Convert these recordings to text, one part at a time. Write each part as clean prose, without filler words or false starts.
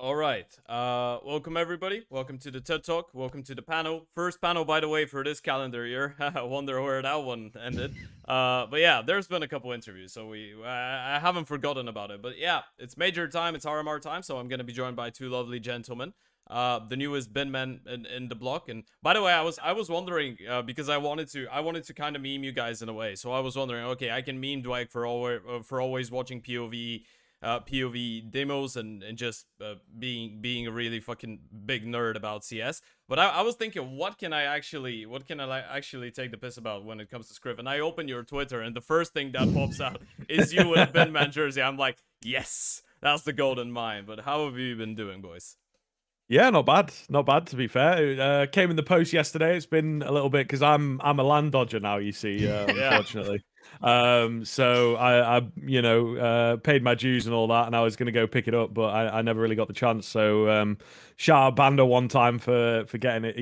All right. Welcome everybody. Welcome to the TED Talk. Welcome to the panel. First panel, by the way, for this calendar year. I wonder where that one ended. But yeah, there's been a couple interviews, so I haven't forgotten about it. But yeah, it's major time. It's RMR time. So I'm gonna be joined by two lovely gentlemen. The newest bin men in the block. And by the way, I was wondering because I wanted to kind of meme you guys in a way. So I was wondering, okay, I can meme Dwight for always watching POV demos and just being a really fucking big nerd about CS. But I was thinking, what can I actually take the piss about when it comes to script? And I open your Twitter, and the first thing that pops out is you with a Binman jersey. I'm like, yes, that's the golden mine. But how have you been doing, boys? Yeah, not bad. Not bad, to be fair. It came in the post yesterday. It's been a little bit because I'm a land dodger now, you see, Yeah. unfortunately. So I paid my dues and all that, and I was going to go pick it up, but I never really got the chance. So shout out Bando one time for getting it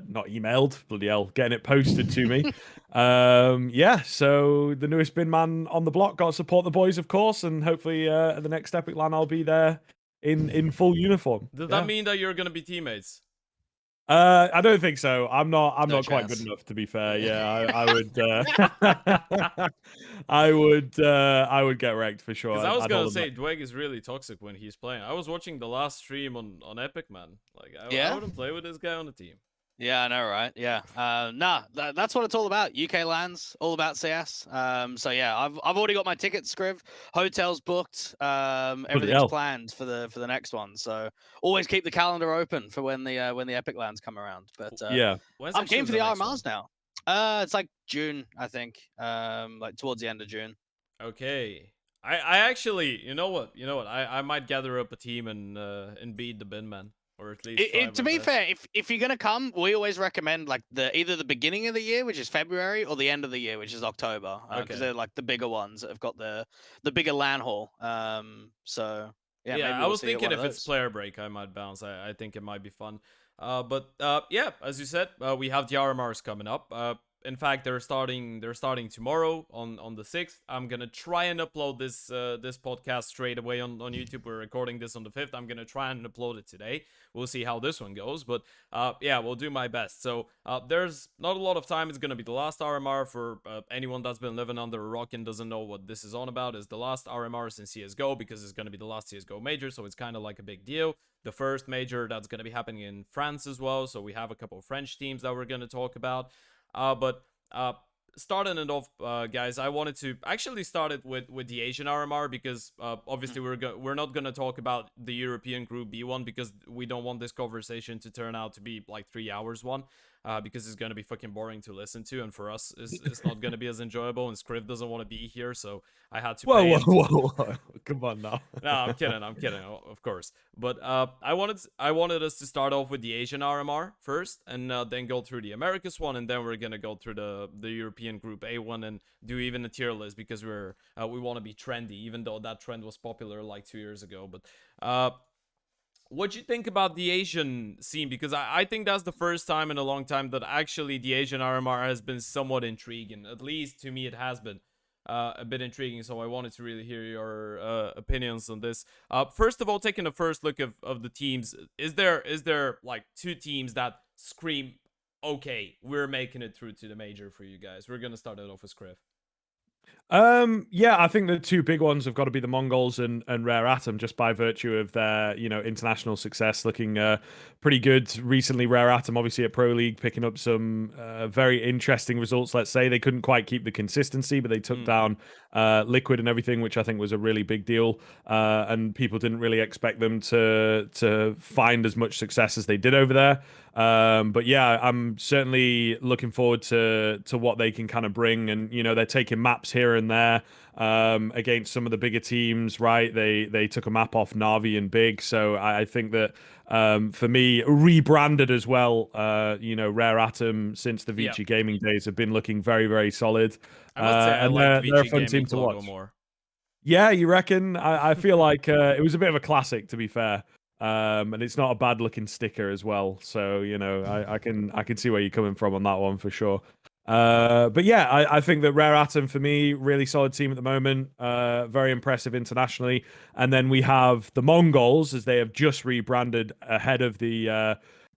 not emailed, bloody hell, getting it posted to me. Yeah, so the newest bin man on the block, got to support the boys, of course, and hopefully at the next Epic LAN I'll be there in full uniform. Does that Yeah. mean that you're gonna be teammates? I don't think so. I'm not No quite good chance. enough, to be fair. Yeah, I would I would get wrecked for sure. Because I was I'd gonna hold him say Dweg is really toxic when he's playing. I was watching the last stream on Epic, man. Like I Yeah? wouldn't play with this guy on the team. Yeah, I know, right? Yeah. That's what it's all about. UK lands, all about CS. So yeah, I've already got my ticket, Scriv. Hotels booked. Everything's hell. planned for the next one. So always keep the calendar open for when the Epic lands come around. But Yeah. When's I'm actually keen for the the next RMRs one? now. It's like June, I think. Like towards the end of June. Okay. I actually, you know what? I might gather up a team and beat the bin man, or at least try To my be best. fair, if you're gonna come, we always recommend like either the beginning of the year, which is February, or the end of the year, which is October, because Okay. they're like the bigger ones that have got the bigger LAN hall. So yeah, maybe I we'll was see you at thinking one if of it's those. player break, I might bounce. I think it might be fun. But yeah, as you said, we have the RMRs coming up. In fact, they're starting tomorrow on the 6th. I'm gonna try and upload this podcast straight away on YouTube. We're recording this on the 5th. I'm gonna try and upload it today. We'll see how this one goes, but yeah, we'll do my best. So there's not a lot of time. It's gonna be the last RMR for anyone that's been living under a rock and doesn't know what this is on about. Is the last RMR since CS:GO, because it's gonna be the last CS:GO major, so it's kind of like a big deal. The first major that's gonna be happening in France as well, so we have a couple of French teams that we're gonna talk about. But starting it off, guys, I wanted to actually start it with the Asian RMR, because obviously we're not gonna talk about the European Group B one, because we don't want this conversation to turn out to be like 3 hours one. Because it's gonna be fucking boring to listen to, and for us, it's not gonna be as enjoyable. And Scriv doesn't want to be here, so I had to pay him. Whoa. Come on now. No, I'm kidding, of course. But I wanted us to start off with the Asian RMR first, and then go through the Americas one, and then we're gonna go through the European Group A one, and do even a tier list, because we want to be trendy, even though that trend was popular like 2 years ago. But what do you think about the Asian scene? Because I think that's the first time in a long time that actually the Asian RMR has been somewhat intriguing. At least to me, it has been a bit intriguing. So I wanted to really hear your opinions on this. First of all, taking a first look of the teams, is there like two teams that scream, okay, we're making it through to the major for you guys? We're gonna start it off with Griff. Yeah, I think the two big ones have got to be the Mongols and Rare Atom, just by virtue of their, international success, looking pretty good recently. Rare Atom, obviously at Pro League, picking up some very interesting results. Let's say they couldn't quite keep the consistency, but they took down Liquid and everything, which I think was a really big deal. And people didn't really expect them to find as much success as they did over there. But yeah, I'm certainly looking forward to what they can kind of bring. And they're taking maps here and there against some of the bigger teams, right? They took a map off Navi and Big, so I think that for me, rebranded as well. Rare Atom since the Vici Gaming days have been looking very, very solid. I must say, I And like they're a VG fun team Gaming to logo watch. more. Yeah, you reckon? I feel like it was a bit of a classic, to be fair. And it's not a bad looking sticker as well. So I can see where you're coming from on that one for sure. But yeah, I think that Rare Atom for me, really solid team at the moment. Very impressive internationally. And then we have the Mongols, as they have just rebranded ahead of the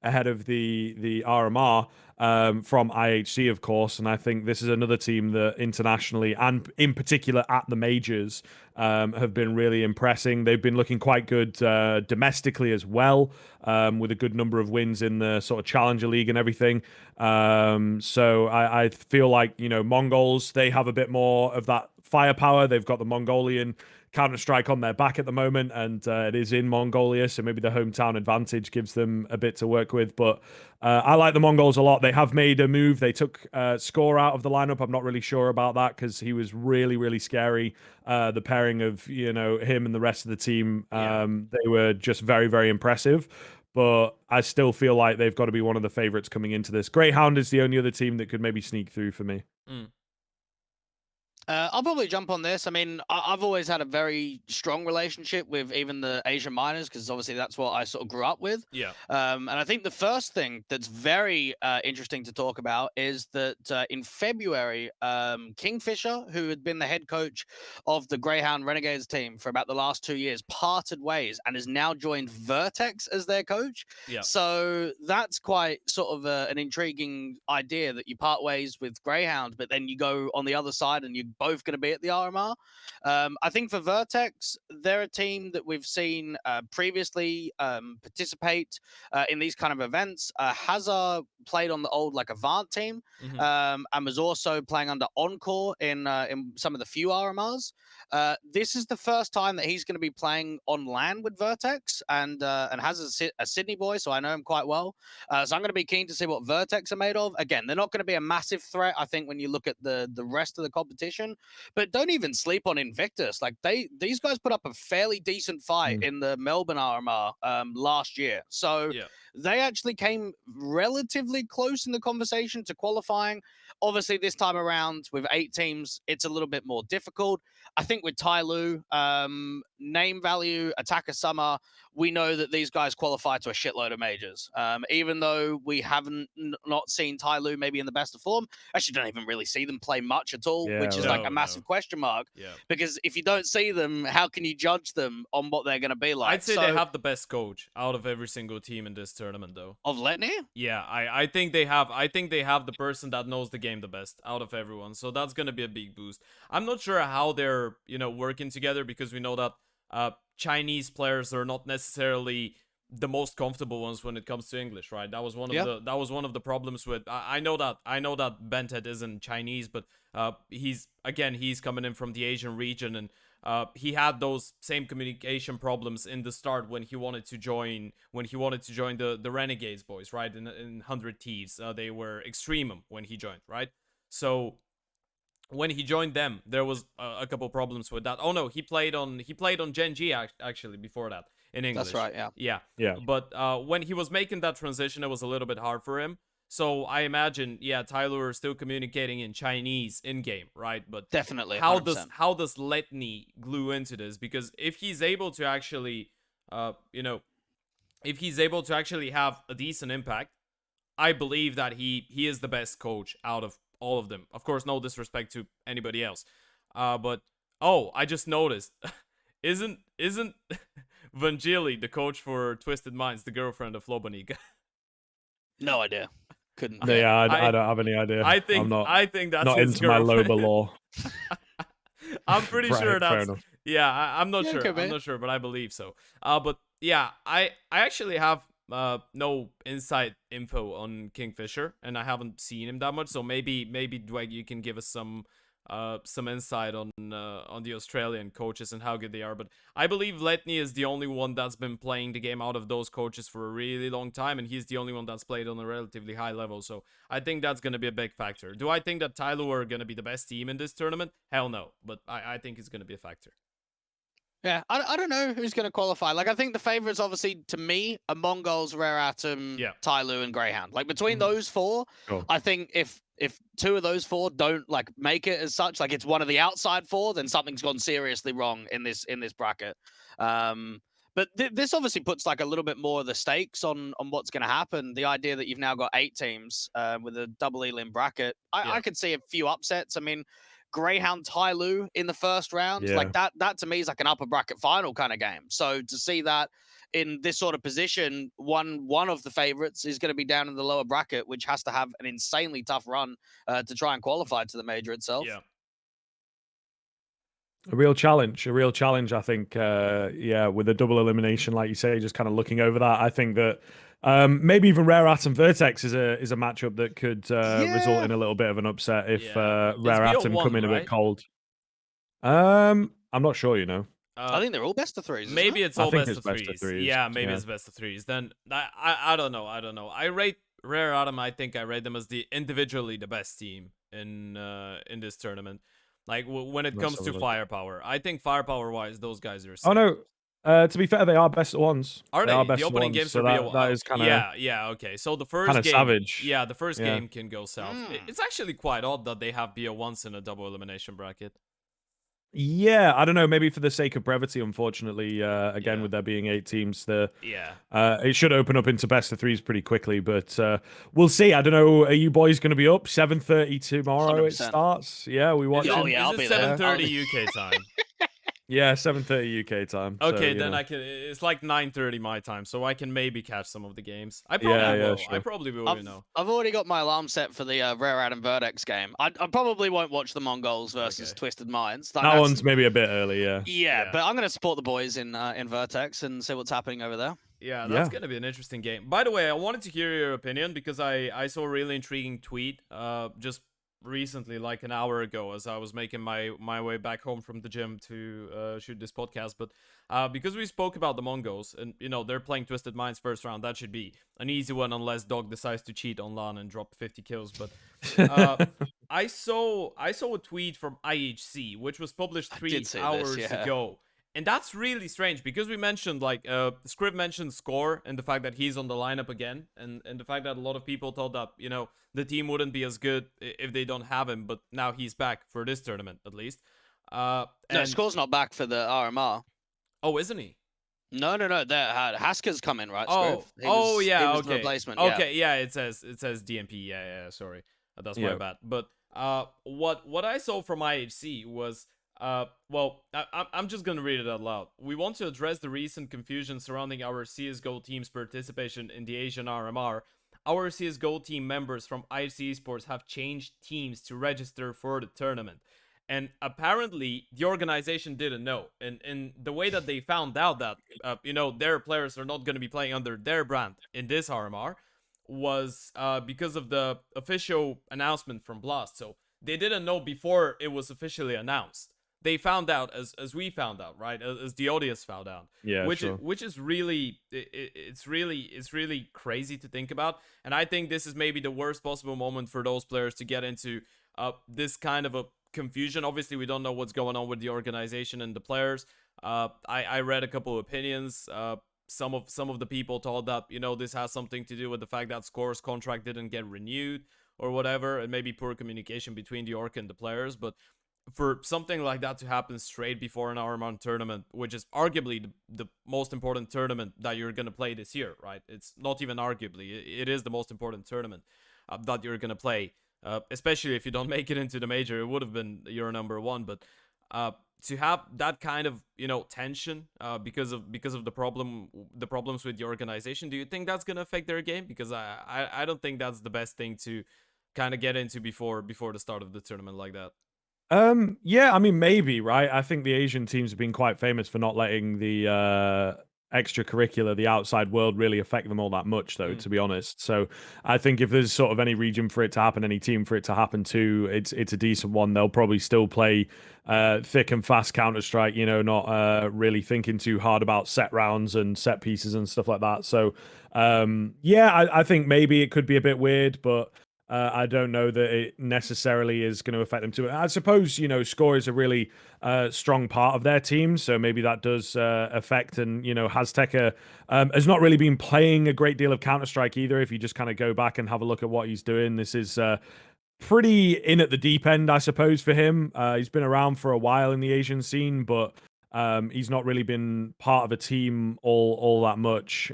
RMR from IHC, of course. And I think this is another team that internationally and in particular at the majors have been really impressing. They've been looking quite good domestically as well, with a good number of wins in the sort of Challenger League and everything. So I feel like, Mongols, they have a bit more of that firepower. They've got the Mongolian Counter-Strike on their back at the moment, and it is in Mongolia, so maybe the hometown advantage gives them a bit to work with. But I like the Mongols a lot. They have made a move. They took Score out of the lineup. I'm not really sure about that because he was really, really scary. The pairing of, him and the rest of the team, they were just very, very impressive. But I still feel like they've got to be one of the favorites coming into this. Greyhound is the only other team that could maybe sneak through for me. I'll probably jump on this. I mean, I've always had a very strong relationship with even the Asian minors because obviously that's what I sort of grew up with. Yeah. And I think the first thing that's very interesting to talk about is that in February, Kingfisher, who had been the head coach of the Greyhound Renegades team for about the last 2 years, parted ways and has now joined Vertex as their coach. Yeah. So that's quite sort of an intriguing idea that you part ways with Greyhound, but then you go on the other side and you both going to be at the RMR. I think for Vertex, they're a team that we've seen previously participate in these kind of events. Hazard played on the old Avant team, and was also playing under Encore in some of the few RMRs. This is the first time that he's going to be playing on LAN with Vertex, and has a Sydney boy, so I know him quite well. So I'm going to be keen to see what Vertex are made of. Again, they're not going to be a massive threat, I think, when you look at the rest of the competition. But don't even sleep on Invictus. These guys put up a fairly decent fight in the Melbourne RMR last year. So they actually came relatively close in the conversation to qualifying. Obviously, this time around with 8 teams, it's a little bit more difficult. I think with Tai Lu, name value, Attacker Summer, we know that these guys qualify to a shitload of majors. Even though we haven't not seen Tai Lu maybe in the best of form, actually don't even really see them play much at all, which is a massive question mark. Yeah. Because if you don't see them, how can you judge them on what they're going to be like? I'd say they have the best coach out of every single team in this tournament, though. Of Letny? Yeah, I think they have. I think they have the person that knows the game the best out of everyone. So that's gonna be a big boost. I'm not sure how they're working together because we know that Chinese players are not necessarily the most comfortable ones when it comes to English, right? That was one of the problems with. I know that Bentet isn't Chinese, but he's coming in from the Asian region, and he had those same communication problems in the start when he wanted to join the Renegades boys, right? In 100 Thieves, they were Extremum when he joined, right? So when he joined them, there was a couple problems with that. Oh no, he played on Gen G actually before that in English. That's right. Yeah. Yeah. But when he was making that transition, it was a little bit hard for him. So I imagine, Tyler is still communicating in Chinese in game, right? But definitely, 100%. how does Letny glue into this? Because if he's able to actually, if he's able to actually have a decent impact, I believe that he is the best coach out of all of them. Of course, no disrespect to anybody else. But I just noticed, isn't Vangeli the coach for Twisted Minds, the girlfriend of Lobanig? No idea. Couldn't. No, yeah, I don't have any idea. I think that's not his into my girlfriend. Loba lore. I'm pretty sure fair that's. enough. Yeah, I'm not sure. Okay, I'm not sure, but I believe so. But yeah, I actually have no inside info on Kingfisher, and I haven't seen him that much. So maybe Dweg, you can give us some insight on the Australian coaches and how good they are. But I believe Letny is the only one that's been playing the game out of those coaches for a really long time, and he's the only one that's played on a relatively high level. So I think that's going to be a big factor. Do I think that Tyler are going to be the best team in this tournament? Hell no, but I think it's going to be a factor. Yeah, I don't know who's going to qualify. I think the favorites, obviously, to me, are Mongols, Rare Atom, Tai Lu, and Greyhound. Between those four, I think if 2 of those 4 don't make it as such, it's one of the outside 4, then something's gone seriously wrong in this bracket. But this obviously puts like a little bit more of the stakes on what's going to happen. The idea that you've now got 8 teams with a double elim bracket, I could see a few upsets. I mean, Greyhound Tyloo in the first round, like that to me is like an upper bracket final kind of game. So to see that in this sort of position, one of the favorites is going to be down in the lower bracket, which has to have an insanely tough run to try and qualify to the major itself. Yeah. A real challenge, I think. With a double elimination, like you say, just kind of looking over that. I think that maybe even Rare Atom Vertex is a matchup that could result in a little bit of an upset if Rare Atom come in a bit cold. I'm not sure, I think they're all best of threes. Maybe it's all best of threes. Yeah, maybe it's best of threes. Then I don't know. I rate Rare Atom. I think I rate them as individually the best team in this tournament. Like when it comes to firepower, I think firepower-wise, those guys are sick. Oh no, to be fair, they are best of ones. Are they? Best the opening games so are that is kind of yeah. Okay, so the first game, savage. Yeah, the first game can go south. It's actually quite odd that they have BO1s in a double elimination bracket. Yeah, I don't know. Maybe for the sake of brevity, unfortunately, again with there being 8 teams, it should open up into best of threes pretty quickly. But we'll see. I don't know. Are you boys going to be up 7:30 tomorrow? 100%. It starts. Yeah, we watch. Oh yeah, Is it 7:30 UK time? Yeah, 7:30 UK time. Okay, so, then I can. It's like 9:30 my time, so I can maybe catch some of the games. I probably will. Sure. I probably will. I've already got my alarm set for the Rare Atom Vertex game. I probably won't watch the Mongols versus Twisted Minds. That one's maybe a bit early. Yeah, but I'm gonna support the boys in Vertex and see what's happening over there. Yeah, that's gonna be an interesting game. By the way, I wanted to hear your opinion because I saw a really intriguing tweet just recently, like an hour ago, as I was making my way back home from the gym to shoot this podcast. But because we spoke about the Mongols and they're playing Twisted Minds first round, that should be an easy one unless Dog decides to cheat on LAN and drop 50 kills. But I saw a tweet from IHC which was published 3 hours ago. And that's really strange because we mentioned, like, Scrib mentioned Score and the fact that he's on the lineup again. And the fact that a lot of people thought that, the team wouldn't be as good if they don't have him. But now he's back for this tournament, at least. No, Score's not back for the RMR. Oh, isn't he? No. Hasker's come in, right, Scrib? He was okay. The replacement. Okay, yeah, it says DMP. Yeah, sorry. That's my bad. But what I saw from IHC was... I'm just gonna read it out loud. We want to address the recent confusion surrounding our CSGO team's participation in the Asian RMR. Our CSGO team members from IHC Esports have changed teams to register for the tournament. And apparently, the organization didn't know. And the way that they found out that, their players are not going to be playing under their brand in this RMR was because of the official announcement from Blast. So they didn't know before it was officially announced. They found out as we found out, right? As the audience found out. Yeah, which is really it's really crazy to think about. And I think this is maybe the worst possible moment for those players to get into this kind of a confusion. Obviously, we don't know what's going on with the organization and the players. I read a couple of opinions. Some of the people thought that this has something to do with the fact that Score's contract didn't get renewed or whatever, and maybe poor communication between the org and the players. But for something like that to happen straight before an RMR tournament, which is arguably the most important tournament that you're going to play this year, right? It's not even arguably. It is the most important tournament that you're going to play, especially if you don't make it into the major. It would have been your number one, but to have that kind of, tension because of the problems with the organization, do you think that's going to affect their game? Because I don't think that's the best thing to kind of get into before the start of the tournament like that. Yeah, I mean, maybe, right? I think the Asian teams have been quite famous for not letting the extracurricular, the outside world really affect them all that much, though, to be honest. So I think if there's sort of any region for it to happen, any team for it to happen to, it's a decent one. They'll probably still play thick and fast Counter-Strike, not really thinking too hard about set rounds and set pieces and stuff like that. So, I think maybe it could be a bit weird, but I don't know that it necessarily is going to affect them too. I suppose, Score is a really strong part of their team, so maybe that does affect. And, Hazteca has not really been playing a great deal of Counter-Strike either. If you just kind of go back and have a look at what he's doing, this is pretty in at the deep end, I suppose, for him. He's been around for a while in the Asian scene, but He's not really been part of a team all that much.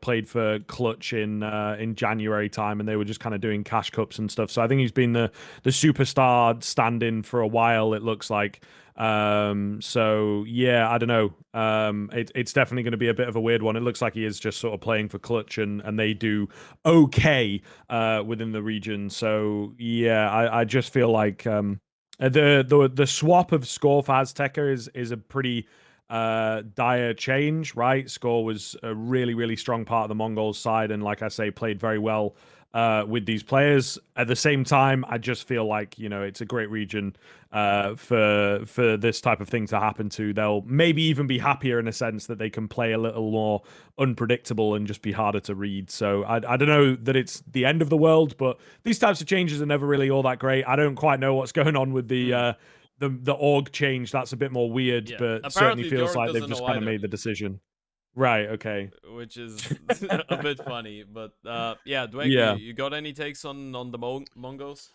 Played for Clutch in January time, and they were just kind of doing cash cups and stuff. So I think he's been the superstar stand-in for a while. It looks like. So yeah, I don't know. It's definitely going to be a bit of a weird one. It looks like he is just sort of playing for Clutch, and they do okay within the region. So yeah, I just feel like the swap of Score for Azteca is a pretty dire change, right? Score was a really strong part of the Mongols side, and like I say, played very well with these players. At the same time, I just feel like it's a great region for this type of thing to happen to. They'll maybe even be happier in a sense that they can play a little more unpredictable and just be harder to read. So I don't know that it's the end of the world, but these types of changes are never really all that great. I don't quite know what's going on with the org change. That's a bit more weird, Yeah. but certainly Apparently, the feels org like they've doesn't just know kind of either, made the decision. Right. Okay. which is a bit funny. But yeah, Dweg, Yeah. you got any takes on the Mongols?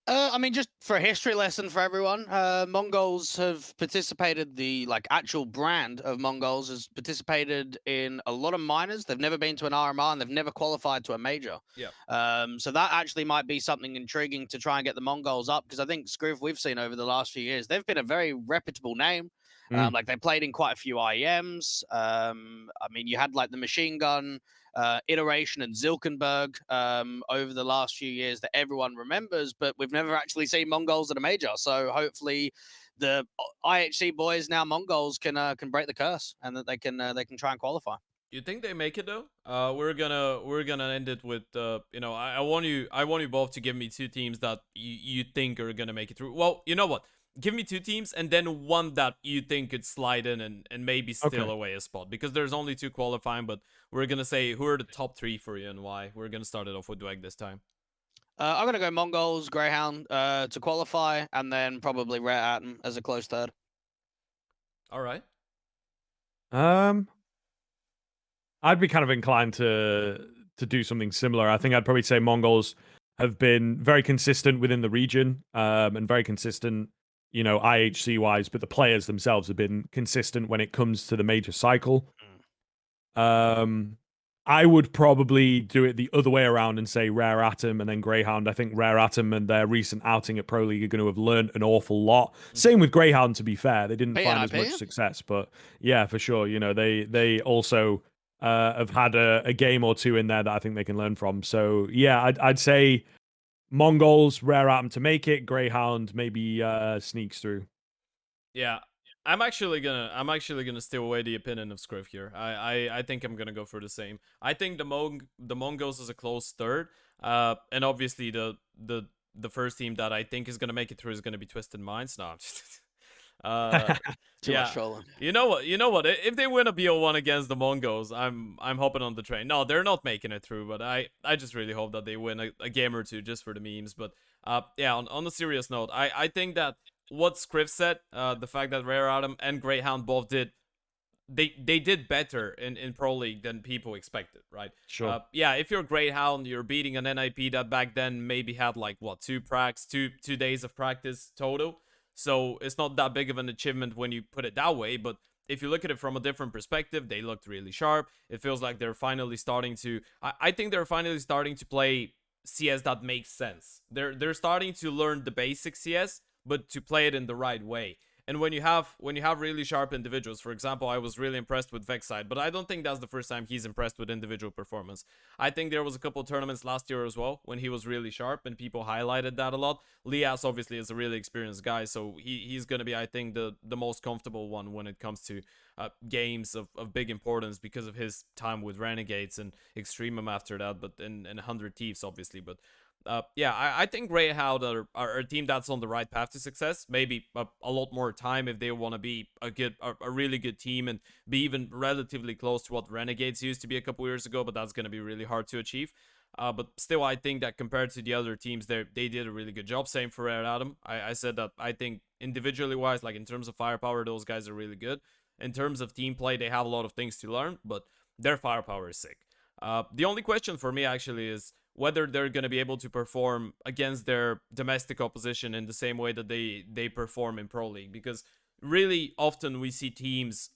I mean, just for a history lesson for everyone, Mongols have participated. The actual brand of Mongols has participated in a lot of minors. They've never been to an RMR and they've never qualified to a major. Yeah. So that actually might be something intriguing to try and get the Mongols up, because I think Scriv we've seen over the last few years, they've been a very reputable name. Mm. They played in quite a few IEMs. I mean, you had the machine gun iteration and Zilkenberg over the last few years that everyone remembers, but we've never actually seen Mongols at a major. So hopefully the IHC boys, now Mongols, can break the curse, and that they can try and qualify. You think they make it though? We're gonna end it with I want you both to give me two teams that you think are gonna make it through. Well, you know what? Give me two teams and then one that you think could slide in and maybe steal away a spot, because there's only two qualifying. But we're gonna say who are the top three for you and why. We're gonna start it off with Dweg this time. I'm gonna go Mongols, Greyhound to qualify, and then probably Rare Atom as a close third. All right. I'd be kind of inclined to do something similar. I think I'd probably say Mongols have been very consistent within the region, and very consistent, IHC wise, but the players themselves have been consistent when it comes to the major cycle. I would probably do it the other way around and say Rare Atom and then Greyhound. I think Rare Atom and their recent outing at Pro League are going to have learned an awful lot. Same with Greyhound, to be fair. They didn't find as much success, but yeah, for sure. They also have had a game or two in there that I think they can learn from. So yeah, I'd say Mongols, Rare Atom to make it. Greyhound maybe sneaks through. Yeah, I'm actually gonna steal away the opinion of Scriv here. I think I'm gonna go for the same. I think the Mongols is a close third. And obviously the first team that I think is gonna make it through is gonna be Twisted Minds. No, I'm just Too yeah. much trolling. You know what? If they win a BO1 against the Mongols, I'm hopping on the train. No, they're not making it through, but I just really hope that they win a game or two just for the memes. But yeah, on a serious note, I think that what Scriv said, the fact that Rare Atom and Greyhound both did, they did better in Pro League than people expected, right? Sure. Yeah, if you're Greyhound, you're beating an NIP that back then maybe had two days of practice total. So it's not that big of an achievement when you put it that way. But if you look at it from a different perspective, they looked really sharp. It feels like they're finally starting to. I think they're finally starting to play CS that makes sense. They're starting to learn the basic CS, but to play it in the right way. And when you have really sharp individuals, for example, I was really impressed with Vexside, but I don't think that's the first time he's impressed with individual performance. I think there was a couple tournaments last year as well when he was really sharp and people highlighted that a lot. Lias obviously is a really experienced guy, so he's going to be, I think, the most comfortable one when it comes to games of big importance because of his time with Renegades and Extremum after that, but and 100 Thieves obviously. But yeah, I think Greyhound are a team that's on the right path to success. Maybe a lot more time if they want to be a really good team and be even relatively close to what Renegades used to be a couple years ago, but that's going to be really hard to achieve. But still, I think that compared to the other teams, they did a really good job. Same for Rare Atom. I said that I think individually wise, like in terms of firepower, those guys are really good. In terms of team play, they have a lot of things to learn, but their firepower is sick. The only question for me actually is whether they're going to be able to perform against their domestic opposition in the same way that they perform in Pro League. Because really often we see teams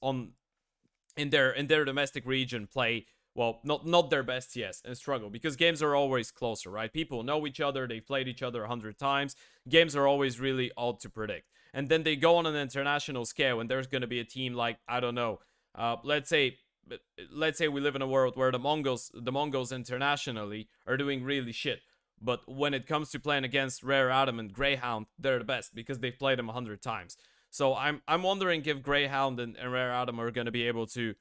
in their domestic region play well, not their best, yes, and struggle because games are always closer, right? People know each other, they've played each other 100 times. Games are always really odd to predict, and then they go on an international scale, and there's gonna be a team like I don't know, let's say. Let's say we live in a world where the Mongols internationally are doing really shit, but when it comes to playing against Rare Atom and Greyhound, they're the best because they've played them 100 times. So I'm wondering if Greyhound and Rare Atom are going to be able to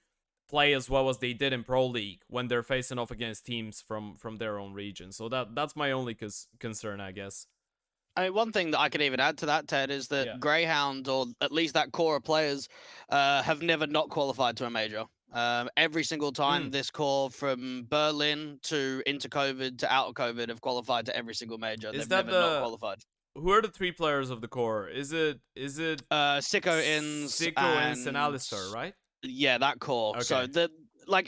play as well as they did in Pro League when they're facing off against teams from their own region. So that's my only concern, I guess. I mean, one thing that I could even add to that, Ted, is that Greyhound, or at least that core of players, have never not qualified to a major. Every single time this core, from Berlin to into COVID to out of COVID, have qualified to every single major. They've never not qualified. Who are the 3 players of the core? Is it Sicko Inns, and Alistair, right? Yeah, that core. Okay. So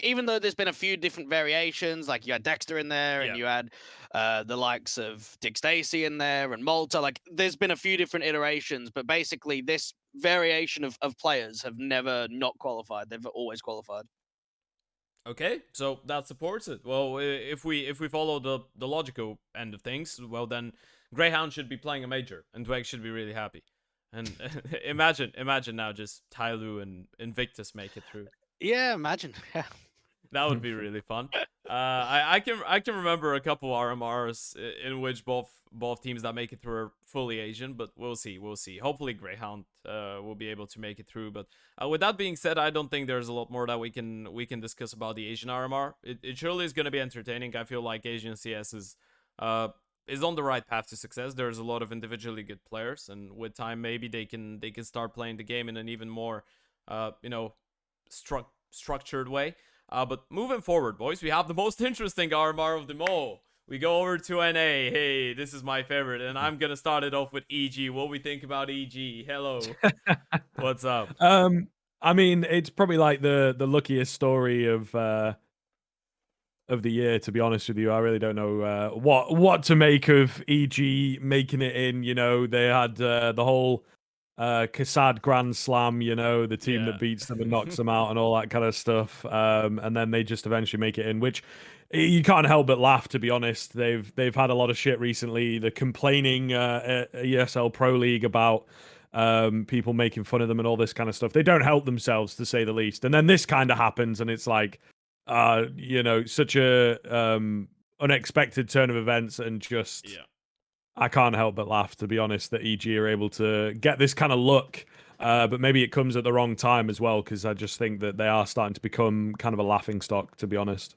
even though there's been a few different variations, like you had Dexter in there, and you had the likes of Dick Stacy in there, and Malta, like there's been a few different iterations, but basically this variation of players have never not qualified. They've always qualified. Okay, so that supports it. Well, if we follow the logical end of things, well then Greyhound should be playing a major, and Dweg should be really happy. And imagine now just Tyloo and Invictus make it through. Yeah, imagine. That would be really fun. I can remember a couple RMRs in which both teams that make it through are fully Asian, but we'll see. Hopefully Greyhound will be able to make it through. But with that being said, I don't think there's a lot more that we can discuss about the Asian RMR. It surely is going to be entertaining. I feel like Asian CS is on the right path to success. There's a lot of individually good players, and with time maybe they can start playing the game in an even more structured way. But moving forward, boys, we have the most interesting RMR of them all. We go over to NA. Hey, this is my favorite, and I'm gonna start it off with EG. What we think about EG? Hello, what's up? I mean, it's probably like the luckiest story of the year, to be honest with you. I really don't know what to make of EG making it in. You know, they had the whole Kassad Grand Slam, you know, the team that beats them and knocks them out and all that kind of stuff. And then they just eventually make it in, which you can't help but laugh, to be honest. They've had a lot of shit recently. They're complaining at ESL Pro League about people making fun of them and all this kind of stuff. They don't help themselves, to say the least. And then this kind of happens, and it's like, you know, such a unexpected turn of events, and just I can't help but laugh, to be honest, that EG are able to get this kind of look. But maybe it comes at the wrong time as well, because I just think that they are starting to become kind of a laughing stock, to be honest.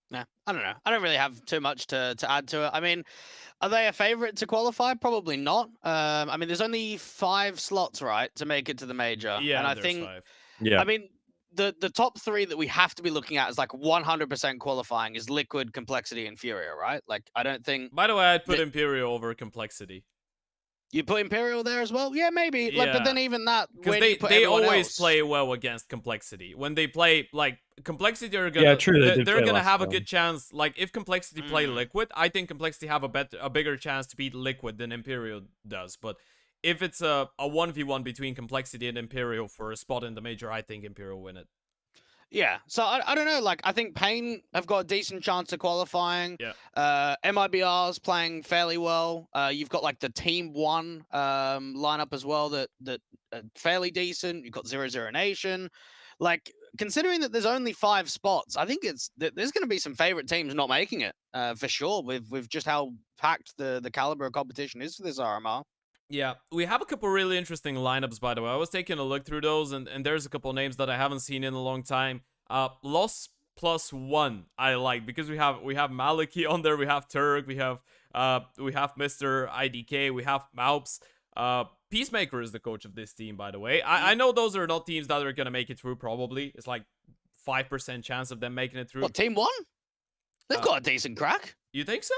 Yeah, I don't know. I don't really have too much to add to it. I mean, are they a favorite to qualify? Probably not. I mean, there's only 5 slots, right, to make it to the major. Yeah, and I there's think 5. I mean, the top 3 that we have to be looking at as like 100% qualifying is Liquid, Complexity, and Furia, right? Like, I don't think. By the way, I'd put Imperial over Complexity. You put Imperial there as well? Yeah, maybe. Yeah. Like, but then even that, because they always play well against Complexity. When they play like Complexity, are gonna they're gonna have a good chance. Like if Complexity play Liquid, I think Complexity have a bigger chance to beat Liquid than Imperial does. But if it's a 1v1 between Complexity and Imperial for a spot in the major, I think Imperial win it. Yeah, so I don't know. Like, I think Pain have got a decent chance of qualifying. Yeah. MIBR's playing fairly well. You've got like the Team 1 lineup as well that fairly decent. You've got 0-0 Nation. Like, considering that there's only 5 spots, I think there's going to be some favorite teams not making it for sure. With just how packed the caliber of competition is for this RMR. Yeah, we have a couple really interesting lineups, by the way. I was taking a look through those, and there's a couple names that I haven't seen in a long time. Loss +1 I like, because we have Maliki on there, we have Turk, we have Mr. IDK, we have Maups. Peacemaker is the coach of this team, by the way. I know those are not teams that are gonna make it through. Probably it's like 5% chance of them making it through. What, Team 1? They've got a decent crack. You think so?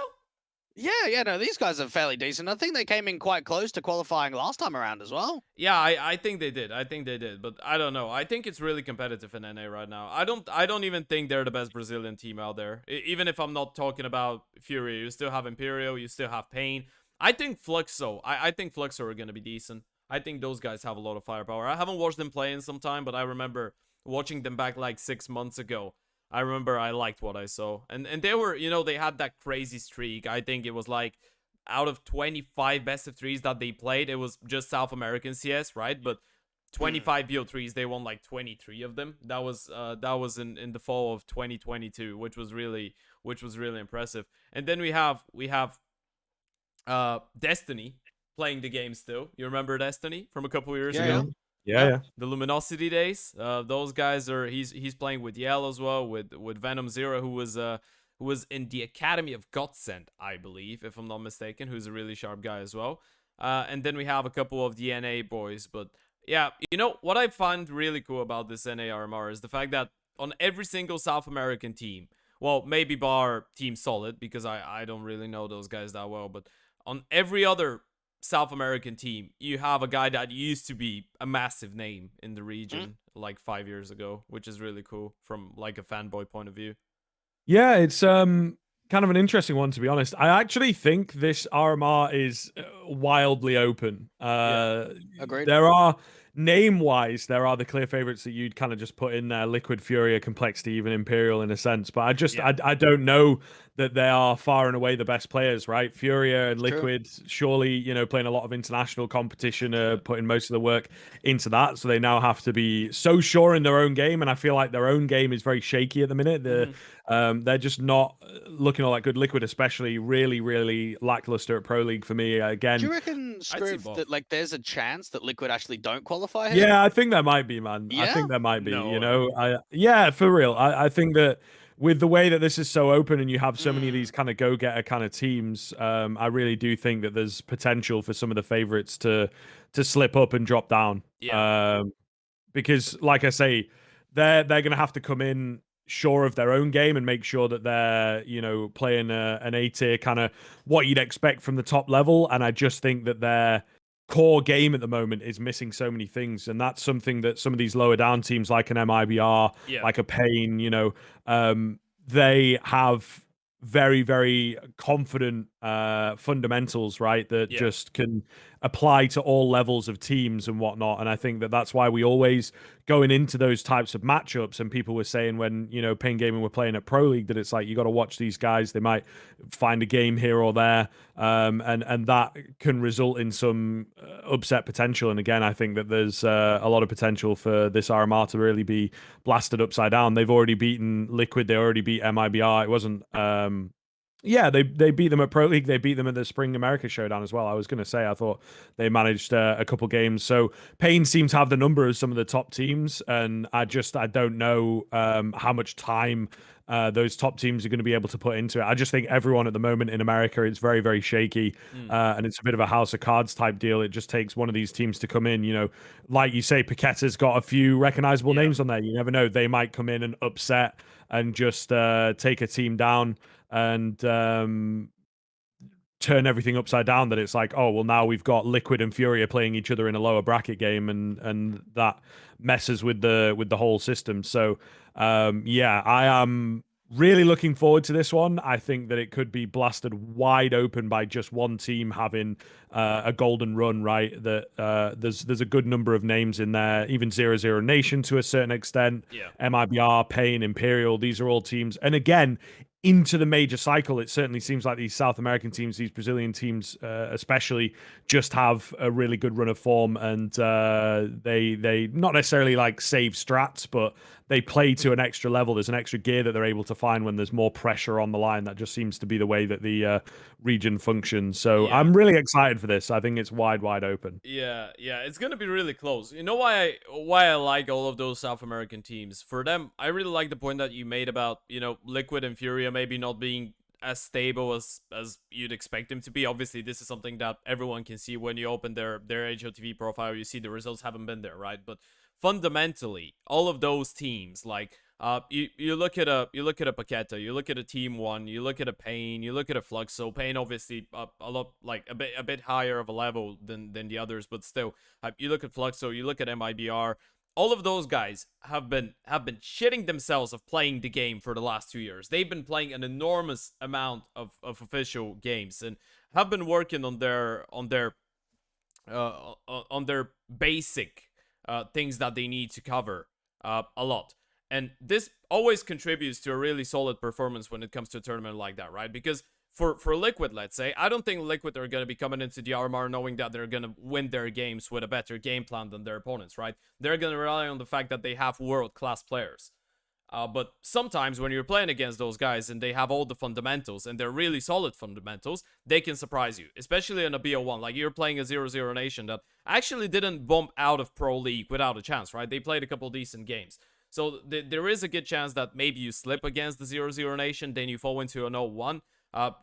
Yeah, no, these guys are fairly decent. I think they came in quite close to qualifying last time around as well. Yeah, I think they did. But I don't know. I think it's really competitive in NA right now. I don't even think they're the best Brazilian team out there. Even if I'm not talking about Fury, you still have Imperial, you still have Pain. I think Fluxo. I think Fluxo are gonna be decent. I think those guys have a lot of firepower. I haven't watched them play in some time, but I remember watching them back like 6 months ago. I remember I liked what I saw. And they were, they had that crazy streak. I think it was like out of 25 best of threes that they played, it was just South American CS, right? But 25 BO3s, they won like 23 of them. That was in the fall of 2022, which was really impressive. And then we have Destiny playing the game still. You remember Destiny from a couple years ago? Yeah. The Luminosity days. Those guys are he's playing with Yale as well, with Venom Zero, who was in the Academy of Godsend, I believe, if I'm not mistaken, who's a really sharp guy as well. And then we have a couple of the NA boys. But yeah, what I find really cool about this NA RMR is the fact that on every single South American team, well, maybe bar Team Solid, because I don't really know those guys that well, but on every other South American team, you have a guy that used to be a massive name in the region like 5 years ago, which is really cool from like a fanboy point of view. Yeah, it's kind of an interesting one, to be honest. I actually think this RMR is wildly open. Agreed. There are, name-wise, there are the clear favorites that you'd kind of just put in there: Liquid, Furia, Complexity, even Imperial in a sense. But I don't know that they are far and away the best players, right? Furia and Liquid, surely, playing a lot of international competition, putting most of the work into that. So they now have to be so sure in their own game, and I feel like their own game is very shaky at the minute. They're just not looking all that good. Liquid, especially, really, really lackluster at Pro League for me. Again, do you reckon, Scriv, that like there's a chance that Liquid actually don't qualify here? Yeah, I think there might be, man. Yeah? I think there might be. No. Yeah, for real. I think that with the way that this is so open and you have so many of these kind of go-getter kind of teams, I really do think that there's potential for some of the favorites to slip up and drop down. Yeah. Because, like I say, they're going to have to come in sure of their own game and make sure that they're playing an A tier, kind of what you'd expect from the top level. And I just think that their core game at the moment is missing so many things, and that's something that some of these lower down teams like an MIBR, like a Pain, they have very, very confident fundamentals, right, that just can apply to all levels of teams and whatnot. And I think that that's why we always, going into those types of matchups, and people were saying when Pain Gaming were playing at Pro League, that it's like, you got to watch these guys, they might find a game here or there, and that can result in some upset potential. And again, I think that there's a lot of potential for this RMR to really be blasted upside down. They've already beaten Liquid, they already beat MIBR. It wasn't they beat them at Pro League. They beat them at the Spring America Showdown as well. I was going to say, I thought they managed a couple games. So Pain seems to have the number of some of the top teams, and I don't know how much time those top teams are going to be able to put into it. I just think everyone at the moment in America, it's very, very shaky, and it's a bit of a house of cards type deal. It just takes one of these teams to come in. Like you say, Paqueta's got a few recognizable names on there. You never know; they might come in and upset and just take a team down and turn everything upside down. That it's like, oh well, now we've got Liquid and Furia playing each other in a lower bracket game, and that messes with the whole system. So yeah, I am really looking forward to this one. I think that it could be blasted wide open by just one team having a golden run, right? That there's a good number of names in there, even 0-0 Nation to a certain extent, MIBR, Pain, Imperial. These are all teams, and again, into the major cycle, it certainly seems like these South American teams, these Brazilian teams especially, just have a really good run of form, and they not necessarily like save strats, but they play to an extra level. There's an extra gear that they're able to find when there's more pressure on the line. That just seems to be the way that the region functions. So I'm really excited for this. I think it's wide open. Yeah, it's gonna be really close. You know why I like all of those South American teams? For them, I really like the point that you made about Liquid and Furia maybe not being as stable as you'd expect them to be. Obviously, this is something that everyone can see when you open their HOTV profile. You see the results haven't been there, right? But fundamentally, all of those teams, like you look at a Paqueta, you look at a Team One, you look at a Pain, you look at a Fluxo. Pain obviously a lot, like a bit higher of a level than the others, but still, you look at Fluxo, you look at MIBR. All of those guys have been shitting themselves of playing the game for the last 2 years. They've been playing an enormous amount of official games and have been working on their on their basic things that they need to cover a lot. And this always contributes to a really solid performance when it comes to a tournament like that, right? Because for Liquid, let's say, I don't think Liquid are going to be coming into the RMR knowing that they're going to win their games with a better game plan than their opponents, right? They're going to rely on the fact that they have world-class players. But sometimes when you're playing against those guys and they have all the fundamentals and they're really solid fundamentals, they can surprise you, especially in a BO1. Like you're playing a 0-0 nation that actually didn't bump out of Pro League without a chance, right? They played a couple decent games. So there is a good chance that maybe you slip against the 0-0 nation, then you fall into an 0-1.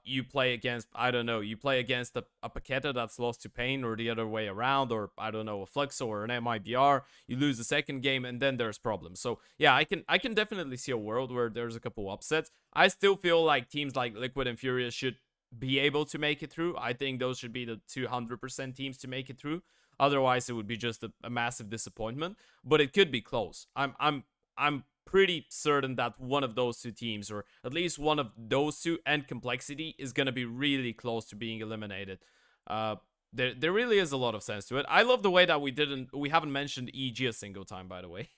You play against, I don't know, you play against a Paqueta that's lost to Pain or the other way around, or I don't know, a Fluxo or an MIBR, you lose the second game and then there's problems. So yeah, I can definitely see a world where there's a couple upsets. I still feel like teams like Liquid and Furious should be able to make it through. I think those should be the 200% teams to make it through. Otherwise, it would be just a massive disappointment, but it could be close. I'm pretty certain that one of those two teams, or at least one of those two and Complexity, is going to be really close to being eliminated. There really is a lot of sense to it. I love the way that we haven't mentioned EG a single time, by the way.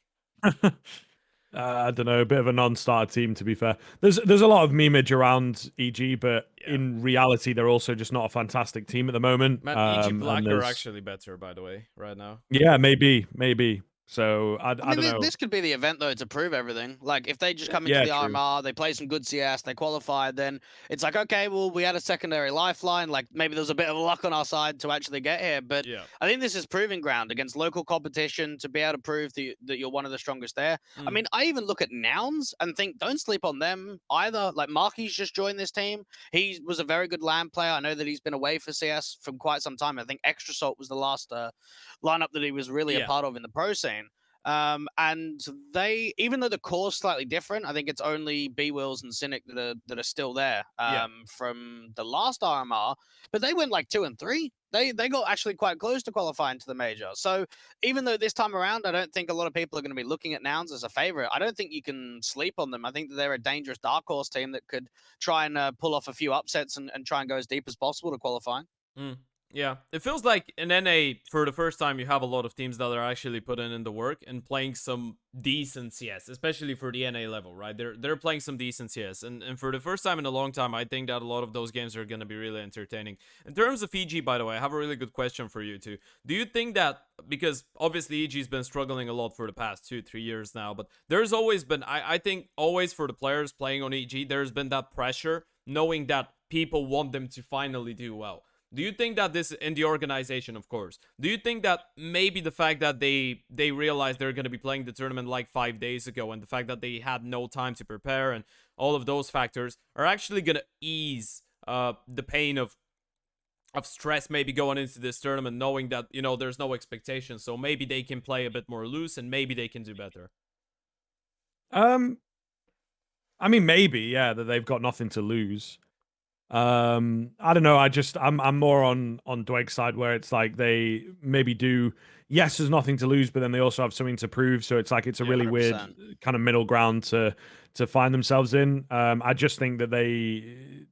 I don't know, a bit of a non-starter team, to be fair. There's a lot of memeage around EG, but Yeah. in reality, they're also just not a fantastic team at the moment. Man, EG and Black are there's- actually better, by the way, right now. Yeah, maybe. So I I mean, don't know. this could be the event though to prove everything. Like if they just come into Yeah, the true. RMR, they play some good CS, they qualify, then it's like, okay, well, we had a secondary lifeline. Like maybe there's a bit of luck on our side to actually get here. But Yeah. I think this is proving ground against local competition to be able to prove that you're one of the strongest there. I mean, I even look at Nouns and think, don't sleep on them either. Like Marky's just joined this team. He was a very good LAN player. I know that he's been away for CS from quite some time. I think Extra Salt was the last lineup that he was really a part of in the pro scene. And they, even though the core's slightly different, I think it's only B Wills and Cynic that are still there from the last RMR, but they went like 2 and 3. They got actually quite close to qualifying to the major. So even though this time around, I don't think a lot of people are going to be looking at Nouns as a favorite. I don't think you can sleep on them. I think that they're a dangerous dark horse team that could try and pull off a few upsets and try and go as deep as possible to qualify. Yeah, it feels like in NA, for the first time, you have a lot of teams that are actually putting in the work and playing some decent CS, especially for the NA level, right? They're playing some decent CS, and for the first time in a long time, I think that a lot of those games are going to be really entertaining. In terms of EG, by the way, I have a really good question for you too. Do you think that, because obviously EG's been struggling a lot for the past 2-3 years now, but there's always been, I think always for the players playing on EG, there's been that pressure knowing that people want them to finally do well. Do you think that this, in the organization, of course, do you think that maybe the fact that they realized they're going to be playing the tournament like 5 days ago, and the fact that they had no time to prepare and all of those factors are actually going to ease the pain of stress maybe going into this tournament, knowing that, you know, there's no expectation, so maybe they can play a bit more loose and maybe they can do better? I mean, maybe, yeah, that they've got nothing to lose. I don't know. I'm more on Dweg's side, where it's like they maybe do. Yes, there's nothing to lose, but then they also have something to prove. So it's like it's a really 100%. weird kind of middle ground to find themselves in. I just think that they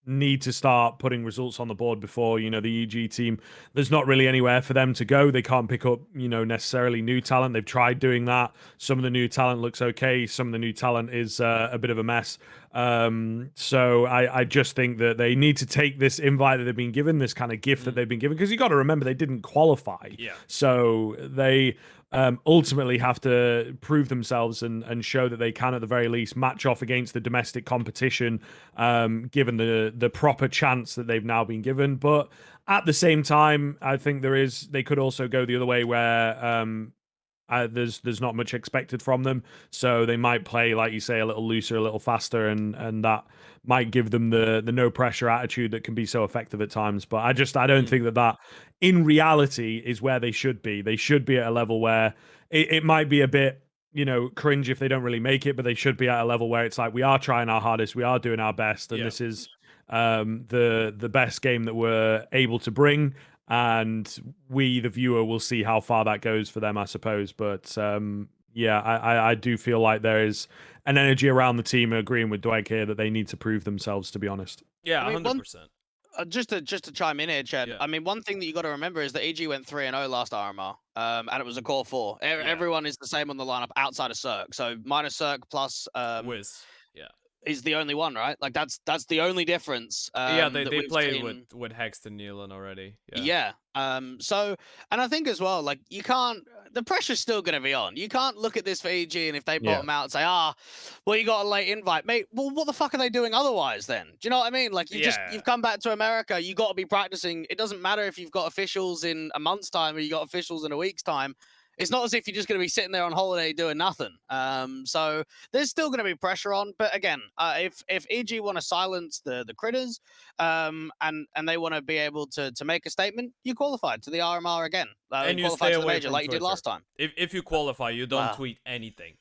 need to start putting results on the board before, you know, the EG team, there's not really anywhere for them to go. They can't pick up, you know, necessarily new talent. They've tried doing that. Some of the new talent looks okay. Some of the new talent is a bit of a mess. So I just think that they need to take this invite that they've been given, this kind of gift that they've been given, because you got to remember they didn't qualify. Yeah. So they ultimately have to prove themselves and show that they can, at the very least, match off against the domestic competition, given the proper chance that they've now been given. But at the same time, I think they could also go the other way, where there's not much expected from them, so they might play, like you say, a little looser, a little faster, and that might give them the no pressure attitude that can be so effective at times. But I don't think that in reality is where they should be. They should be at a level where it might be a bit, you know, cringe if they don't really make it, but they should be at a level where it's like, we are trying our hardest, we are doing our best, and this is the best game that we're able to bring, and we, the viewer, will see how far that goes for them, I suppose. But yeah, I do feel like there is an energy around the team, agreeing with Dwight here, that they need to prove themselves, to be honest. Yeah, I mean, 100%. Just to chime in here, Chad. Yeah. I mean, one thing that you got to remember is that EG went 3-0 last RMR, and it was a core 4. Everyone is the same on the lineup outside of Cirque. So minus Cirque plus Wiz. Yeah. is the only one, right? Like that's the only difference. Yeah, that they we've played seen. with Hext and Nealon already. Yeah. So, and I think as well, like you can't. The pressure's still going to be on. You can't look at this for EG and if they bottom out and say, well, you got a late invite, mate. Well, what the fuck are they doing otherwise then? Do you know what I mean? Like you've come back to America. You got to be practicing. It doesn't matter if you've got officials in a month's time or you got officials in a week's time. It's not as if you're just going to be sitting there on holiday doing nothing. So there's still going to be pressure on. But again, if EG want to silence the critters, and they want to be able to make a statement, you qualified to the RMR again. And you you qualified stay to the away major from like you did Twitter. last time. If you qualify, you don't tweet anything.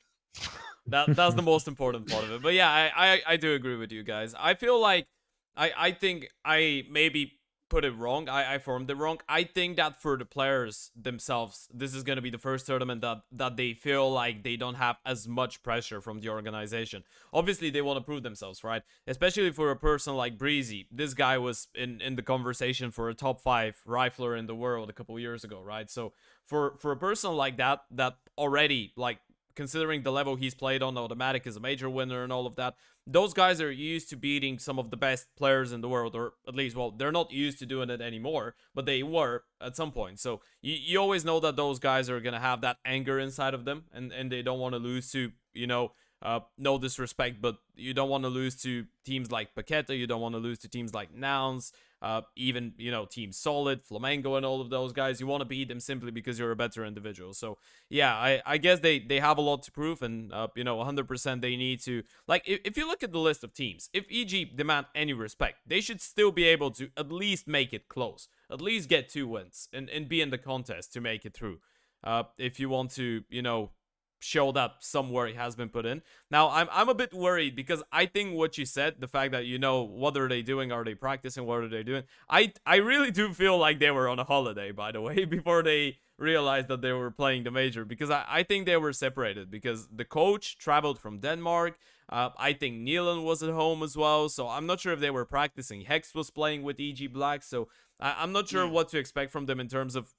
That's the most important part of it. But yeah, I do agree with you guys. I feel like I think I maybe put it wrong. I formed it wrong. I think that for the players themselves, this is gonna be the first tournament that they feel like they don't have as much pressure from the organization. Obviously, they want to prove themselves, right? Especially for a person like Breezy. This guy was in the conversation for a top 5 rifler in the world a couple years ago, right? So for a person like that already, like, considering the level he's played on, Automatic is a major winner and all of that, those guys are used to beating some of the best players in the world, or at least, well, they're not used to doing it anymore, but they were at some point. So you always know that those guys are gonna have that anger inside of them, and they don't want to lose to, no disrespect, but you don't want to lose to teams like Paqueta, you don't want to lose to teams like Nouns, even, Team Solid, Flamengo, and all of those guys. You want to beat them simply because you're a better individual. So yeah, I guess they have a lot to prove, and 100% they need to, like, if you look at the list of teams, if EG demand any respect, they should still be able to at least make it close, at least get 2 wins and be in the contest to make it through. If you want to, show that some work has been put in. Now, I'm a bit worried because I think what you said, the fact that, what are they doing? Are they practicing? What are they doing? I really do feel like they were on a holiday, by the way, before they realized that they were playing the major, because I think they were separated because the coach traveled from Denmark. I think Nealon was at home as well, so I'm not sure if they were practicing. Hex was playing with EG Black, so I'm not sure what to expect from them in terms of